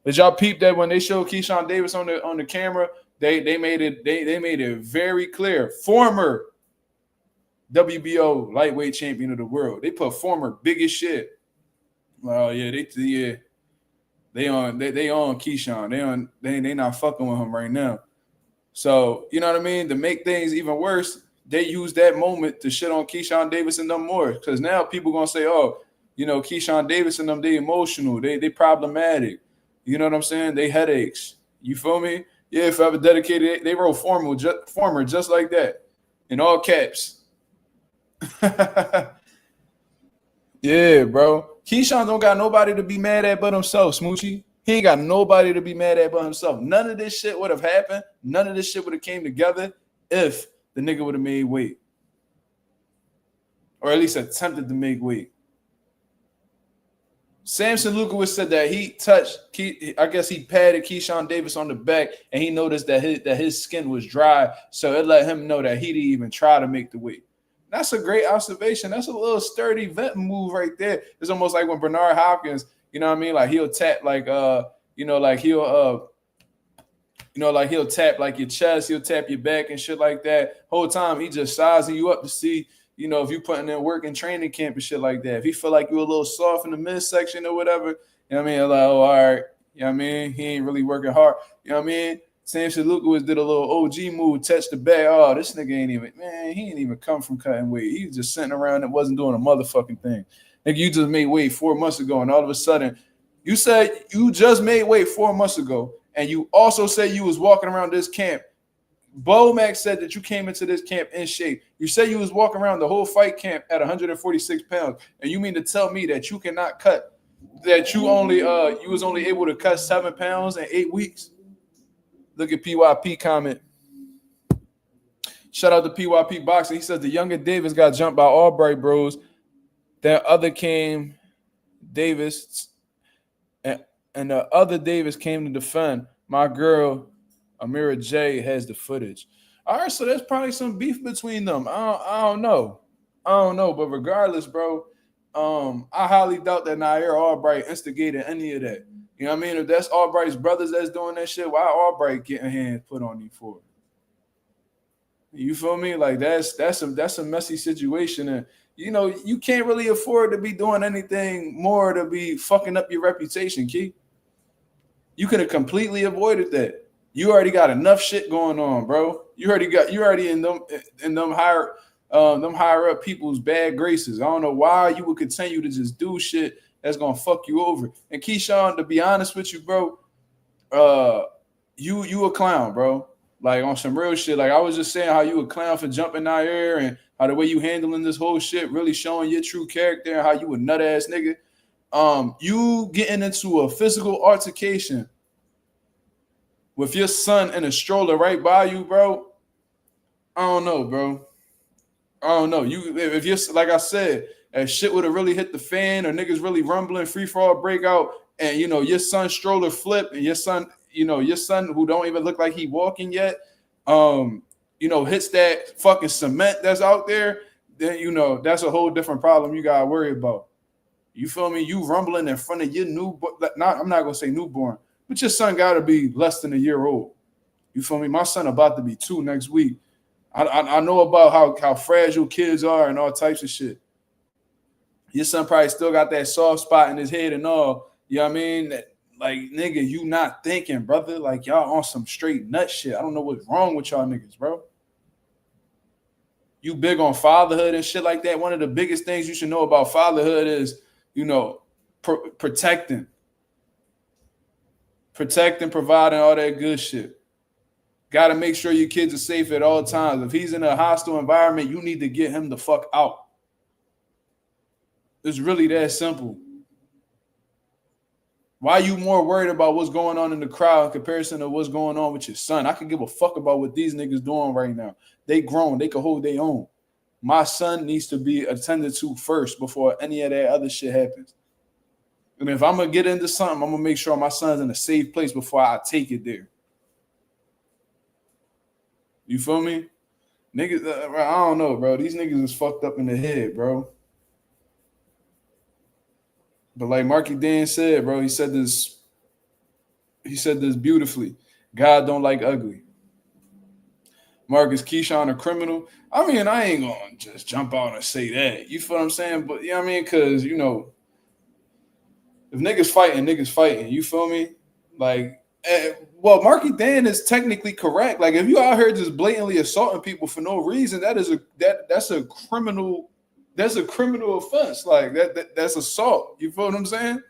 Did y'all peep that when they showed Keyshawn Davis on the camera, they made it very clear. Former WBO lightweight champion of the world. They put former biggest shit. Oh yeah, they on Keyshawn. They not fucking with him right now. So, you know what I mean? To make things even worse, they use that moment to shit on Keyshawn Davis and them more. Because now people going to say, oh, you know, Keyshawn Davis and them, they emotional. They problematic. You know what I'm saying? They headaches. You feel me? Yeah, Forever Dedicated, they wrote former just like that. In all caps. Yeah, bro. Keyshawn don't got nobody to be mad at but himself, Smoochie. He ain't got nobody to be mad at but himself. None of this shit would have happened. None of this shit would have came together if the nigga would have made weight. Or at least attempted to make weight. Samson Lukowicz said that I guess he patted Keyshawn Davis on the back and he noticed that his skin was dry. So it let him know that he didn't even try to make the weight. That's a great observation. That's a little sturdy vet move right there. It's almost like when Bernard Hopkins, you know what I mean? Like he'll tap he'll tap like your chest, he'll tap your back and shit like that. Whole time he just sizing you up to see, you know, if you putting in work in training camp and shit like that. If he feel like you're a little soft in the midsection or whatever, you know what I mean? Like, oh, all right. You know what I mean? He ain't really working hard. You know what I mean? Samson Lukowicz did a little OG move, touched the back. Oh, this nigga he ain't even come from cutting weight. He was just sitting around and wasn't doing a motherfucking thing. Nigga, you just made weight 4 months ago, and all of a sudden, you said you just made weight 4 months ago, and you also said you was walking around this camp. Bo Max said that you came into this camp in shape. You said you was walking around the whole fight camp at 146 pounds, and you mean to tell me that you cannot cut, that you was only able to cut 7 pounds in 8 weeks? Look at PYP comment. Shout out to PYP Boxing. He says the younger Davis got jumped by Albright bros. That other came Davis, and the other Davis came to defend. My girl, Amira J, has the footage. All right, so there's probably some beef between them. I don't know. But regardless, bro, I highly doubt that Nahir Albright instigated any of that. You know what I mean? If that's Albright's brothers that's doing that shit, why Albright getting hands put on him for? You feel me? Like that's a messy situation, and you know you can't really afford to be doing anything more to be fucking up your reputation, Key. You could have completely avoided that. You already got enough shit going on, bro. You already in them higher them higher up people's bad graces. I don't know why you would continue to just do shit that's gonna fuck you over. And Keyshawn, to be honest with you, bro, you a clown, bro. Like on some real shit. Like I was just saying how you a clown for jumping Nahir and how the way you handling this whole shit really showing your true character and how you a nut ass nigga. You getting into a physical altercation with your son in a stroller right by you, bro. I don't know, bro. I don't know. If you're like I said, if shit would have really hit the fan or niggas really rumbling, free for all breakout, and your son's stroller flip and your son who don't even look like he walking yet, hits that fucking cement that's out there, then that's a whole different problem you gotta worry about. You feel me? You rumbling in front of your I'm not gonna say newborn, but your son gotta be less than a year old. You feel me? My son about to be 2 next week. I know about how fragile kids are and all types of shit. Your son probably still got that soft spot in his head and all. You know what I mean? Like, nigga, you not thinking, brother. Like, y'all on some straight nut shit. I don't know what's wrong with y'all niggas, bro. You big on fatherhood and shit like that. One of the biggest things you should know about fatherhood is, protecting, providing all that good shit. Got to make sure your kids are safe at all times. If he's in a hostile environment, you need to get him the fuck out. It's really that simple. Why are you more worried about what's going on in the crowd in comparison to what's going on with your son? I can give a fuck about what these niggas doing right now. They grown. They can hold their own. My son needs to be attended to first before any of that other shit happens. And if I'm going to get into something, I'm going to make sure my son's in a safe place before I take it there. You feel me? Niggas, I don't know, bro. These niggas is fucked up in the head, bro. But like Marky Dan said, bro, he said this beautifully. God don't like ugly. Marcus Keyshawn a criminal. I mean, I ain't gonna just jump out and say that. You feel what I'm saying? But you know what I mean? Because, if niggas fighting, you feel me? Like, Marky Dan is technically correct. Like, if you out here just blatantly assaulting people for no reason, that's a criminal. That's a criminal offense. Like that's assault. You feel what I'm saying?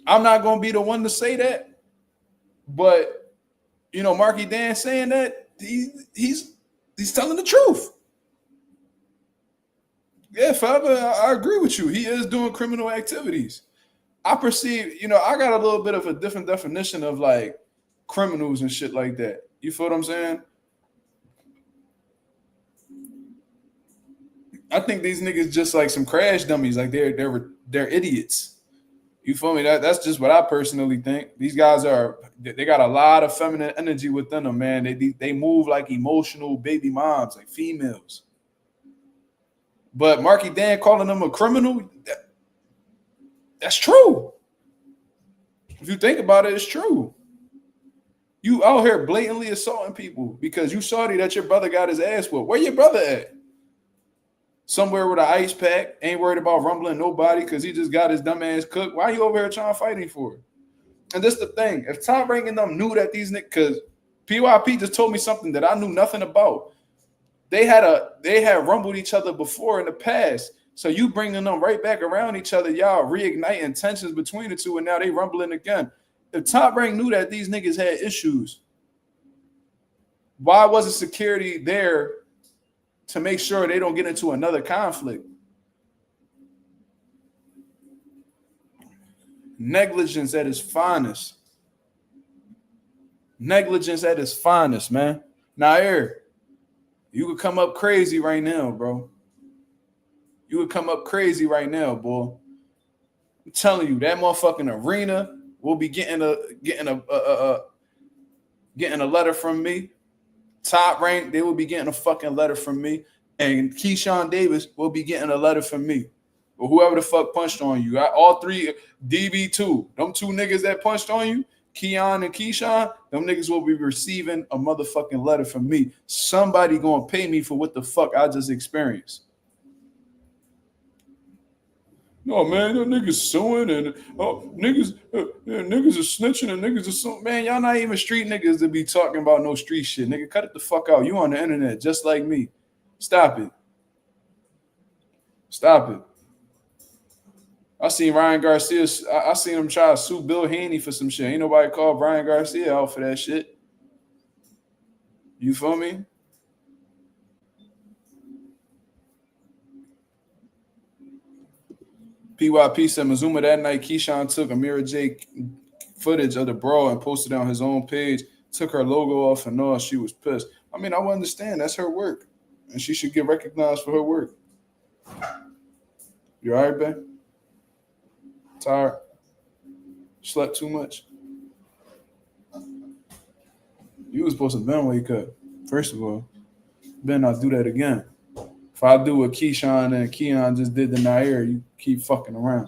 I'm not gonna be the one to say that, but Marky Dan saying that he's telling the truth. Yeah, Fabio, I agree with you. He is doing criminal activities. I perceive, I got a little bit of a different definition of like criminals and shit like that. You feel what I'm saying? I think these niggas just like some crash dummies. Like they're idiots. You feel me? That's just what I personally think. These guys they got a lot of feminine energy within them, man. They move like emotional baby moms, like females. But Marky Dan calling them a criminal, that's true. If you think about it, it's true. You out here blatantly assaulting people because you sorry that your brother got his ass whooped. Where your brother at? Somewhere with an ice pack, ain't worried about rumbling nobody because he just got his dumb ass cooked. Why you over here trying to fight him for? And this the thing. If Tom Brady and them knew that these niggas, because PYP just told me something that I knew nothing about. They had rumbled each other before in the past. So you bringing them right back around each other, y'all reigniting tensions between the two, and now they rumbling again. If Tom Brady knew that these niggas had issues, why wasn't security there to make sure they don't get into another conflict? Negligence at its finest. Negligence at its finest, man. Nahir, you could come up crazy right now, bro. You would come up crazy right now, boy. I'm telling you, that motherfucking arena will be getting a letter from me. Top rank, they will be getting a fucking letter from me. And Keyshawn Davis will be getting a letter from me. Or whoever the fuck punched on you. All three, DB2, them two niggas that punched on you, Keon and Keyshawn, them niggas will be receiving a motherfucking letter from me. Somebody gonna pay me for what the fuck I just experienced. No, man, your niggas suing and niggas are snitching and niggas are suing. Man, y'all not even street niggas to be talking about no street shit. Nigga, cut it the fuck out. You on the internet just like me. Stop it. Stop it. I seen Ryan Garcia. I seen him try to sue Bill Haney for some shit. Ain't nobody called Ryan Garcia out for that shit. You feel me? PYP said Mazuma that night, Keyshawn took Amira J footage of the brawl and posted it on his own page, took her logo off and all. She was pissed. I mean, I would understand. That's her work. And she should get recognized for her work. You all right, Ben? Tired? Slept too much? You was supposed to Ben wake up. First of all, Ben, I'll do that again. If I do what Keyshawn and Keon just did to Nahir, you keep fucking around.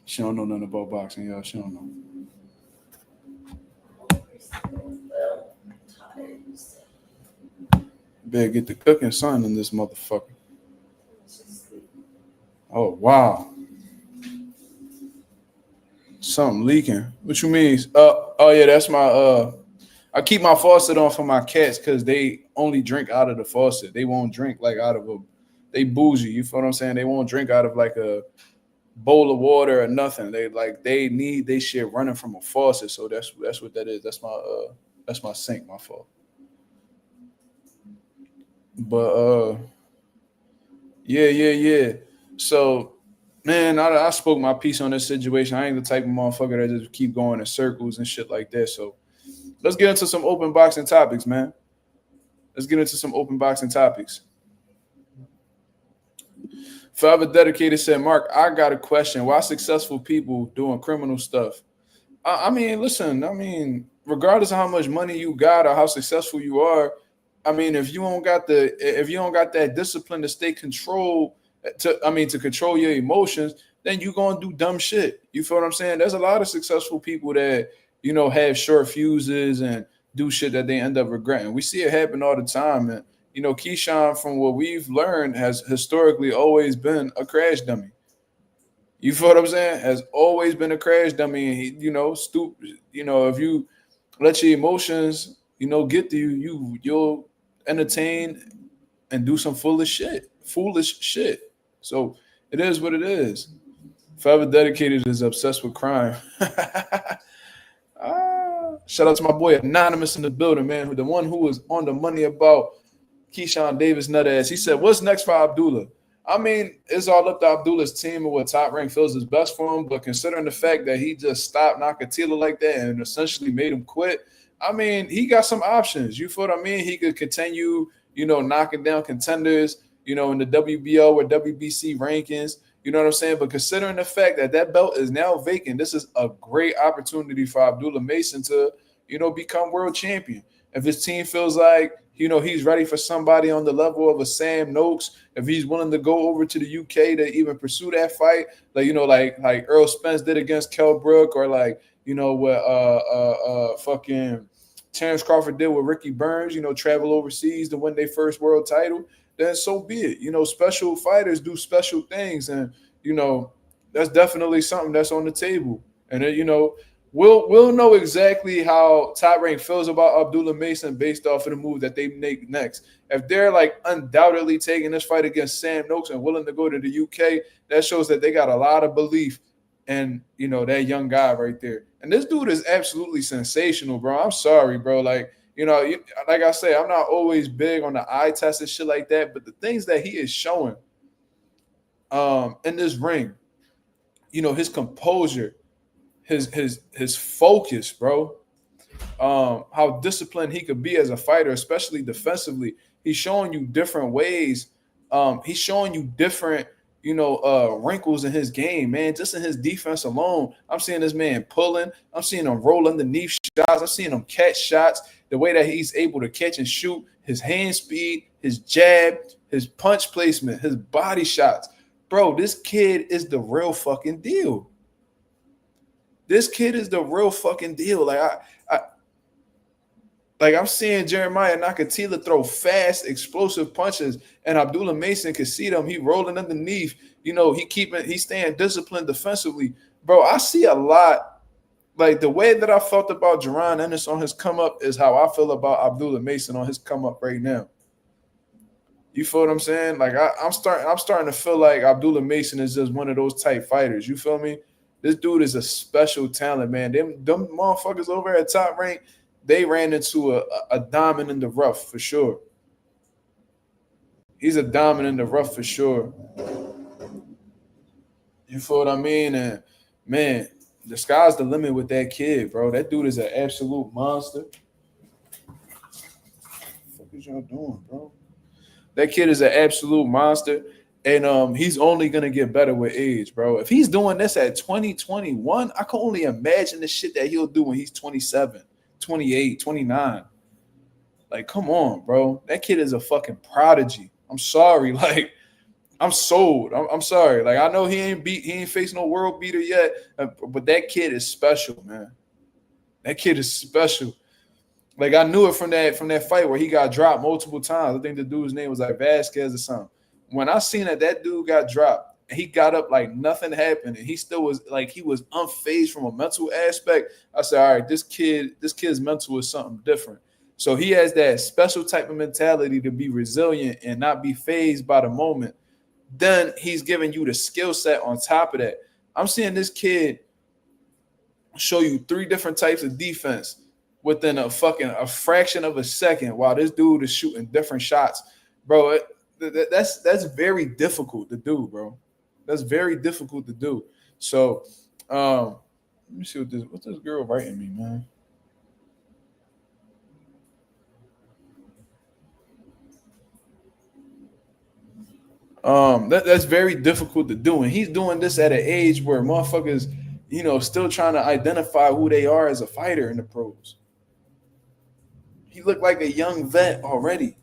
She don't know nothing about boxing, y'all. She don't know. Better get the cooking son in this motherfucker. Oh, wow. Something leaking. What you mean? Oh yeah, that's my I keep my faucet on for my cats because they only drink out of the faucet. They won't drink like out of they bougie. You feel what I'm saying? They won't drink out of like a bowl of water or nothing. They need they shit running from a faucet. So that's what that is. That's my sink, my fault. But yeah. So man, I spoke my piece on this situation. I ain't the type of motherfucker that just keep going in circles and shit like that. So let's get into some open boxing topics, man. Forever Dedicated said, Mark, I got a question. Why successful people doing criminal stuff? I mean, listen, regardless of how much money you got or how successful you are, I mean, if you don't got that discipline to stay control, to control your emotions, then you gonna do dumb shit. You feel what I'm saying? There's a lot of successful people that, you know, have short fuses and do shit that they end up regretting. We see it happen all the time. And, you know, Keyshawn, from what we've learned, has historically always been a crash dummy. You feel what I'm saying? Has always been a crash dummy. And he, you know, if you let your emotions, you know, get to you, you'll entertain and do some foolish shit. So it is what it is. Forever Dedicated is obsessed with crime. Shout out to my boy Anonymous in the building, man. The one who was on the money about Keyshawn Davis nut ass. He said, what's next for Abdullah? I mean, it's all up to Abdullah's team and what Top Rank feels is best for him. But considering the fact that he just stopped Nakathila like that and essentially made him quit, I mean, he got some options. You feel what I mean? He could continue, you know, knocking down contenders, you know, in the WBO or WBC rankings. You know what I'm saying? But considering the fact that that belt is now vacant, this is a great opportunity for Abdullah Mason to, you know, become world champion. If his team feels like, you know, he's ready for somebody on the level of a Sam Noakes, if he's willing to go over to the UK to even pursue that fight, like, you know, like Earl Spence did against Kell Brook, or like, you know, what fucking Terrence Crawford did with Ricky Burns, you know, travel overseas to win their first world title, then so be it. You know, special fighters do special things, and, you know, that's definitely something that's on the table. And then, you know, we'll know exactly how Top Rank feels about Abdullah Mason based off of the move that they make next. If they're like undoubtedly taking this fight against Sam Noakes and willing to go to the UK, that shows that they got a lot of belief in, you know, that young guy right there. And this dude is absolutely sensational, bro. I'm sorry, bro. Like, you know, like I say, I'm not always big on the eye test and shit like that, but the things that he is showing in this ring, you know, his composure, his focus, bro, how disciplined he could be as a fighter, especially defensively. He's showing you different ways. He's showing you different, you know, wrinkles in his game, man. Just in his defense alone, I'm seeing this man pulling. I'm seeing him roll underneath shots. I'm seeing him catch shots. The way that he's able to catch and shoot, his hand speed, his jab, his punch placement, his body shots. Bro, this kid is the real fucking deal. This kid is the real fucking deal. Like Like I'm seeing Jeremiah Nakathila throw fast, explosive punches, and Abdullah Mason can see them. He rolling underneath. He's staying disciplined defensively. Bro, I see a lot. Like the way that I felt about Jerron Ennis on his come up is how I feel about Abdullah Mason on his come up right now. You feel what I'm saying? Like I'm starting to feel like Abdullah Mason is just one of those type fighters. You feel me? This dude is a special talent, man. Them motherfuckers over at Top Rank, they ran into a diamond in the rough for sure. He's a diamond in the rough for sure. You feel what I mean? And man, the sky's the limit with that kid, bro. That dude is an absolute monster. What the fuck is y'all doing, bro? That kid is an absolute monster. And he's only going to get better with age, bro. If he's doing this at 2021, I can only imagine the shit that he'll do when he's 27, 28, 29. Like, come on, bro. That kid is a fucking prodigy. I'm sorry. Like, I'm sold. I'm sorry. Like, I know he ain't faced no world beater yet, but that kid is special, man. That kid is special. Like, I knew it from that fight where he got dropped multiple times. I think the dude's name was like Vasquez or something. When I seen that dude got dropped, and he got up like nothing happened, and he still was like he was unfazed from a mental aspect. I said, all right, this kid's mental is something different. So he has that special type of mentality to be resilient and not be fazed by the moment. Then he's giving you the skill set on top of that. I'm seeing this kid show you 3 different types of defense within a fraction of a second while this dude is shooting different shots. Bro, that's very difficult to do, bro. That's very difficult to do. So let me see what's this girl writing me, man. That's very difficult to do. And he's doing this at an age where motherfuckers, still trying to identify who they are as a fighter in the pros. He looked like a young vet already.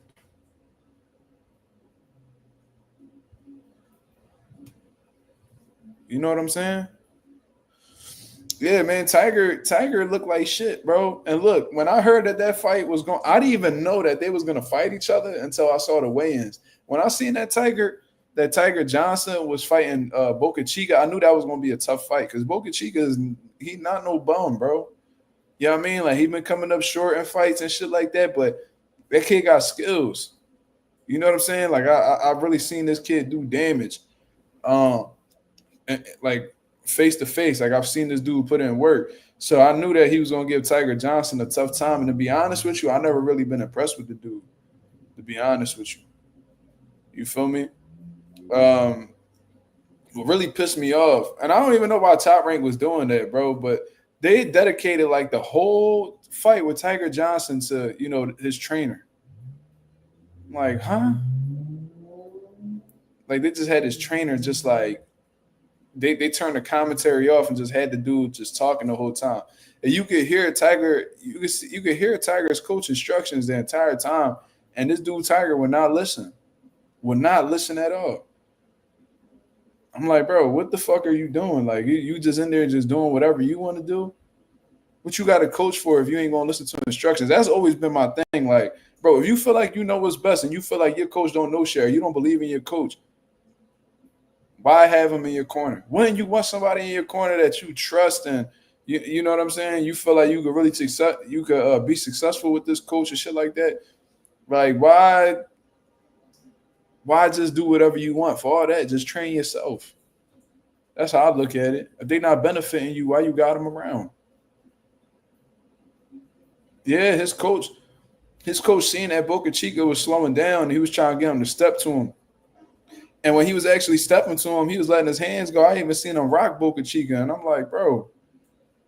You know what I'm saying? Yeah, man, Tiger looked like shit, bro. And look, when I heard that fight was going, I didn't even know that they was going to fight each other until I saw the weigh-ins. When I seen that Tiger Johnson was fighting Boca Chica, I knew that was going to be a tough fight because Boca Chica he not no bum, bro. You know what I mean? Like, he been coming up short in fights and shit like that, but that kid got skills. You know what I'm saying? Like, I've really seen this kid do damage. Like, face to face. Like, I've seen this dude put in work. So I knew that he was going to give Tiger Johnson a tough time. And to be honest with you, I never really been impressed with the dude, to be honest with you. You feel me? What really pissed me off, and I don't even know why Top Rank was doing that, bro, but they dedicated like the whole fight with Tiger Johnson to, his trainer. I'm like, huh? Like, they just had his trainer just like, they turned the commentary off and just had the dude just talking the whole time. And you could hear Tiger, you could hear Tiger's coach instructions the entire time, and this dude Tiger would not listen. Would not listen at all. I'm like, bro, what the fuck are you doing? Like, you just in there just doing whatever you want to do? What you got a coach for if you ain't going to listen to instructions? That's always been my thing. Like, bro, if you feel like you know what's best and you feel like your coach don't know share, you don't believe in your coach, why have him in your corner? When you want somebody in your corner that you trust and you know what I'm saying? You feel like you could really be successful with this coach and shit like that. Like, why just do whatever you want for all that? Just train yourself. That's how I look at it. If they're not benefiting you, why you got them around? Yeah, his coach seeing that Boca Chica was slowing down, and he was trying to get him to step to him. And when he was actually stepping to him, he was letting his hands go. I ain't even seen him rock Boca Chica. And I'm like, bro,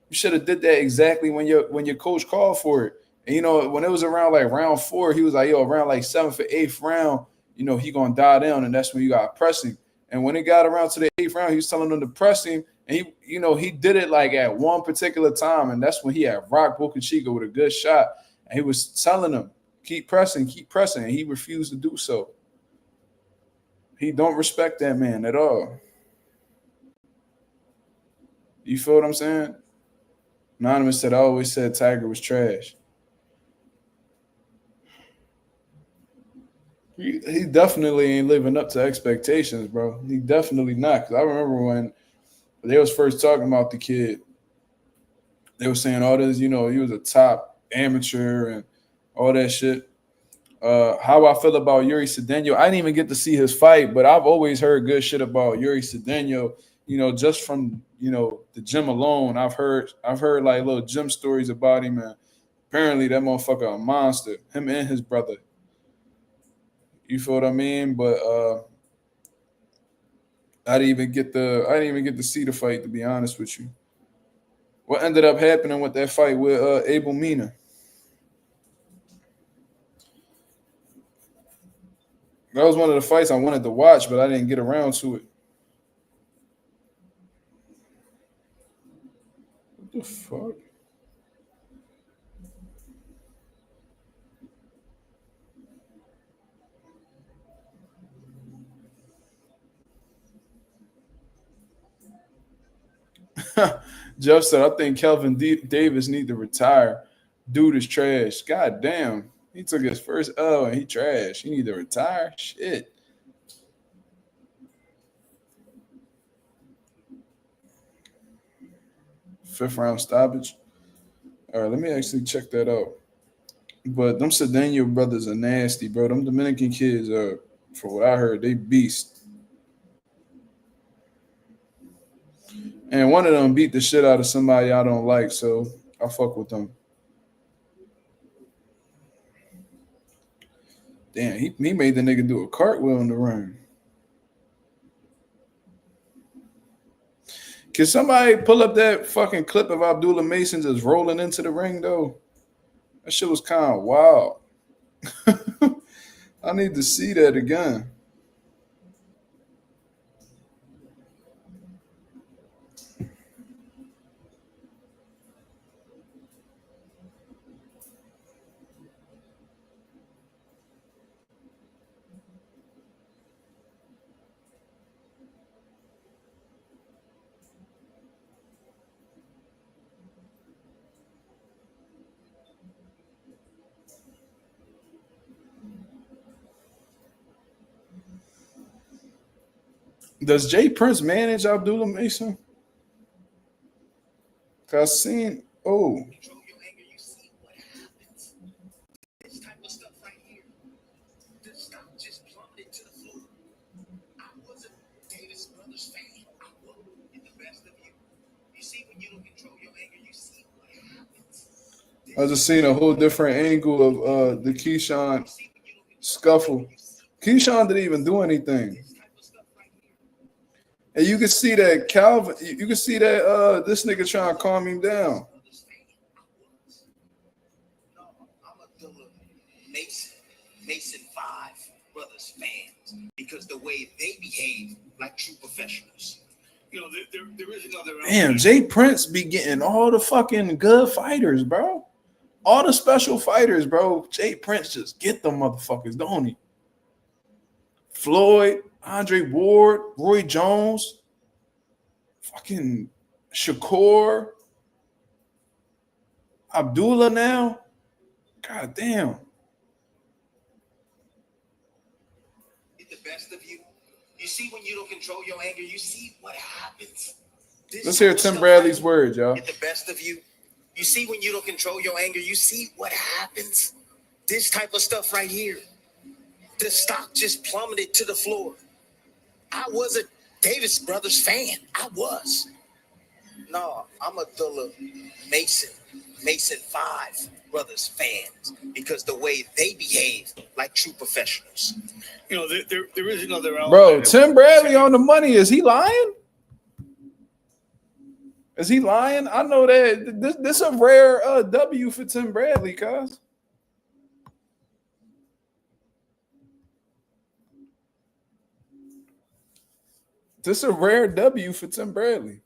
you should have did that exactly when your coach called for it. And, when it was around like round 4, he was like, yo, around like 7th or 8th round, he going to die down, and that's when you got pressing. And when it got around to the 8th round, he was telling them to press him. And he did it like at one particular time. And that's when he had rocked Boca Chica with a good shot. And he was telling him, keep pressing. And he refused to do so. He don't respect that man at all. You feel what I'm saying? Anonymous said, I always said Tiger was trash. He definitely ain't living up to expectations, bro. He definitely not. Cause I remember when they was first talking about the kid, they were saying all this, he was a top amateur and all that shit. How I feel about Yuri Cedeno, I didn't even get to see his fight, but I've always heard good shit about Yuri Cedeno. Just from the gym alone, I've heard like little gym stories about him, and apparently that motherfucker a monster. Him and his brother. You feel what I mean? But I didn't even get to see the fight, to be honest with you. What ended up happening with that fight with Abel Mina? That was one of the fights I wanted to watch, but I didn't get around to it. What the fuck? Jeff said, I think Kelvin Davis need to retire. Dude is trash. God damn. He took his first L and he trash. He need to retire? Shit. Fifth round stoppage. All right, let me actually check that out. But them Cedeno brothers are nasty, bro. Them Dominican kids are, for what I heard, they beast. And one of them beat the shit out of somebody I don't like, so I fuck with them. Damn, he made the nigga do a cartwheel in the ring. Can somebody pull up that fucking clip of Abdullah Mason just rolling into the ring, though? That shit was kind of wild. I need to see that again. Does Jay Prince manage Abdullah Mason? Cause I seen I just seen a whole different angle of the Keyshawn scuffle. Keyshawn didn't even do anything. And you can see that Calvin, you can see that this nigga trying to calm him down. Mason 5 brothers fans because the way they behave like true professionals. There is another. Damn, Jay Prince be getting all the fucking good fighters, bro. All the special fighters, bro. Jay Prince just get them motherfuckers, don't he? Floyd, Andre Ward, Roy Jones, fucking Shakur, Abdullah now. God damn. The best of you. You see when you don't control your anger, you see what happens. Let's hear Tim Bradley's words, y'all. Get the best of you. You see when you don't control your anger, you see what happens. This type of stuff right here. The stock just plummeted to the floor. I was a Davis Brothers fan. I was. No, I'm a Abdullah Mason 5 brothers fans because the way they behave like true professionals. There is another element. Bro, Tim Bradley on the money. Is he lying? Is he lying? I know that this is a rare W for Tim Bradley, cuz. This is a rare W for Tim Bradley.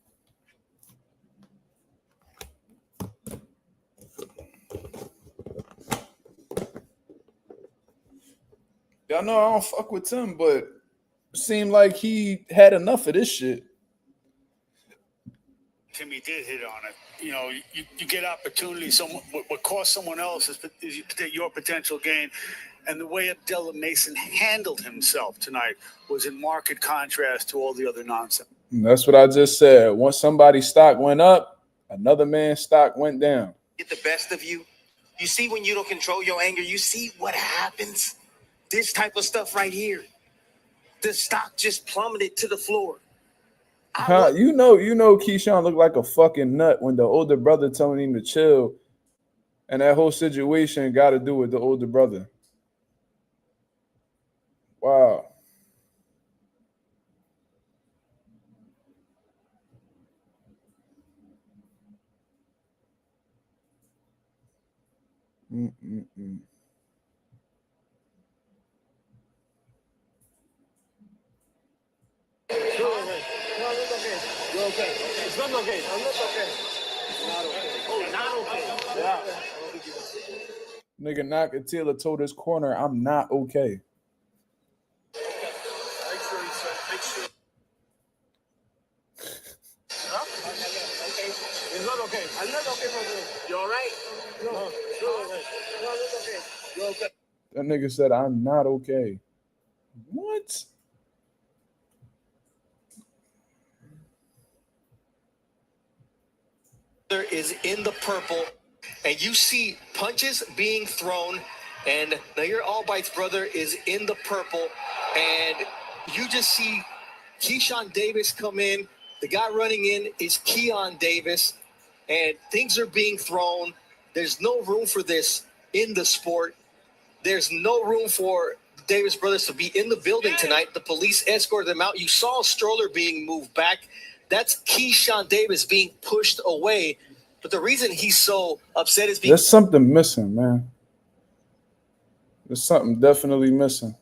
Y'all know I don't fuck with Tim, but it seemed like he had enough of this shit. Timmy did hit on it. You get opportunity. What costs someone else is your potential gain. And the way Abdullah Mason handled himself tonight was in marked contrast to all the other nonsense. And that's what I just said. Once somebody's stock went up, another man's stock went down. Get the best of you. You see when you don't control your anger, you see what happens? This type of stuff right here. The stock just plummeted to the floor. You know, Keyshawn looked like a fucking nut when the older brother telling him to chill, and that whole situation got to do with the older brother. Wow. Mm-mm-mm. It's not okay. I'm not okay. Not okay. Oh, not okay. Yeah. Nigga Nakathila told his corner, I'm not okay. Make sure he said, make sure. Huh? Okay. It's not okay. I'm not okay for you. You all right? No. No, it's okay. You're okay. That nigga said, I'm not okay. What? Is in the purple, and you see punches being thrown, and Nahir Albright's brother is in the purple, and you just see Keyshawn Davis come in. The guy running in is Keon Davis, and things are being thrown. There's no room for this in the sport. There's no room for Davis brothers to be in the building tonight. The police escorted them out. You saw a stroller being moved back. That's Keyshawn Davis being pushed away. But the reason he's so upset is because there's something missing, man. There's something definitely missing.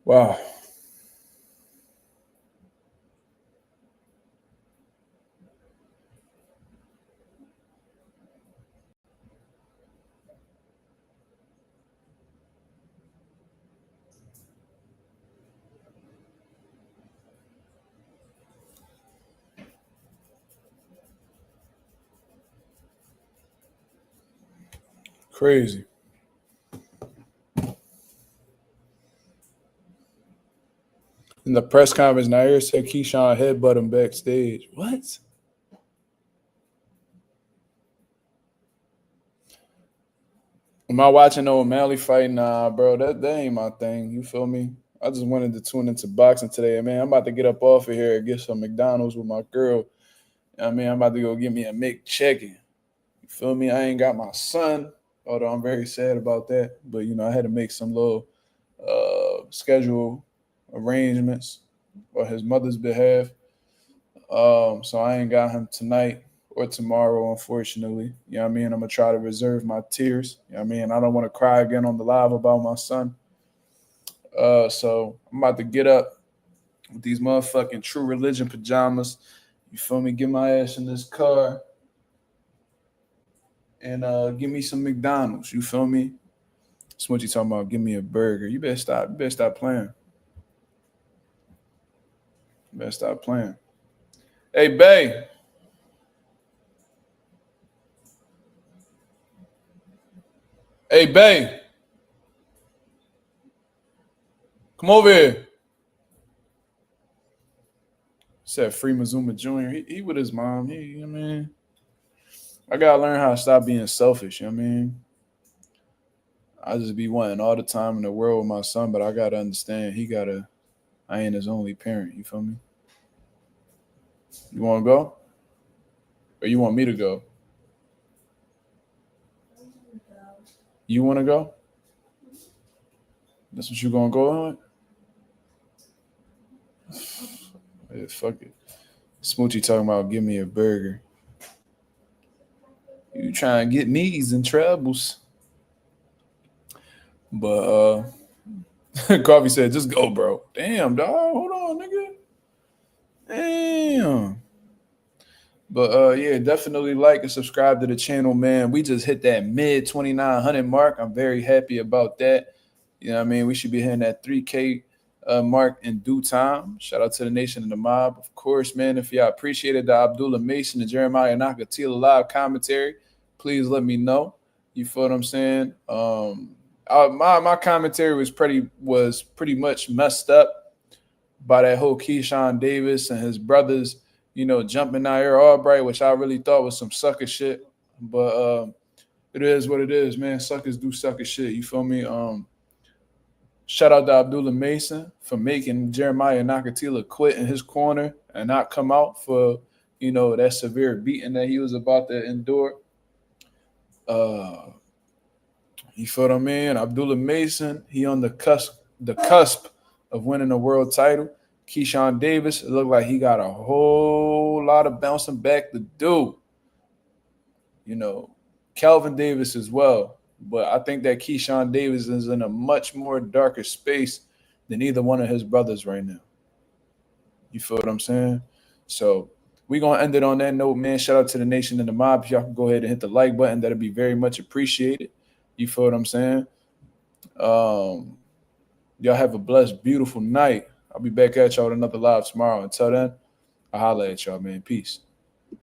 Wow. Crazy. In the press conference, Nahir said Keyshawn headbutt him backstage. What? Am I watching no O'Malley fight? Nah, bro, that ain't my thing. You feel me? I just wanted to tune into boxing today. Man, I'm about to get up off of here and get some McDonald's with my girl. I mean, I'm about to go get me a McChicken. You feel me? I ain't got my son, although I'm very sad about that. But, you know, I had to make some little schedule arrangements on his mother's behalf. So I ain't got him tonight or tomorrow, unfortunately. You know what I mean? I'm going to try to reserve my tears. You know what I mean? I don't want to cry again on the live about my son. So I'm about to get up with these motherfucking True Religion pajamas. You feel me? Get my ass in this car and give me some McDonald's. You feel me? That's what you talking about. Give me a burger. You better stop. You better stop playing. You better stop playing. Hey, Bay. Hey, Bay. Come over here. Said Free Mazuma Jr. He with his mom. You know what I mean? I gotta learn how to stop being selfish. You know what I mean? I just be wanting all the time in the world with my son, but I gotta understand I ain't his only parent. You feel me? You want to go? Or you want me to go? You want to go? That's what you gonna go on? Yeah, fuck it. Smoochie talking about give me a burger. You trying to get knees and troubles. But Coffee said, just go, bro. Damn, dog. Hold on, nigga. Damn. But yeah, definitely like and subscribe to the channel, man. We just hit that mid 2,900 mark. I'm very happy about that. You know what I mean? We should be hitting that 3K mark in due time. Shout out to the nation and the mob. Of course, man, if y'all appreciated the Abdullah Mason and Jeremiah Nakathila live commentary, please let me know. You feel what I'm saying? My commentary was pretty much messed up by that whole Keyshawn Davis and his brothers, jumping Nahir Albright, which I really thought was some sucker shit. But it is what it is, man. Suckers do sucker shit. You feel me? Shout out to Abdullah Mason for making Jeremiah Nakathila quit in his corner and not come out for, that severe beating that he was about to endure. You feel what I mean? Abdullah Mason, he on the cusp of winning a world title. Keyshawn Davis, it looked like he got a whole lot of bouncing back to do. Calvin Davis as well. But I think that Keyshawn Davis is in a much more darker space than either one of his brothers right now. You feel what I'm saying? So we're going to end it on that note, man. Shout out to the nation and the mob. Y'all can go ahead and hit the like button. That'll be very much appreciated. You feel what I'm saying? Y'all have a blessed, beautiful night. I'll be back at y'all with another live tomorrow. Until then, I'll holla at y'all, man. Peace.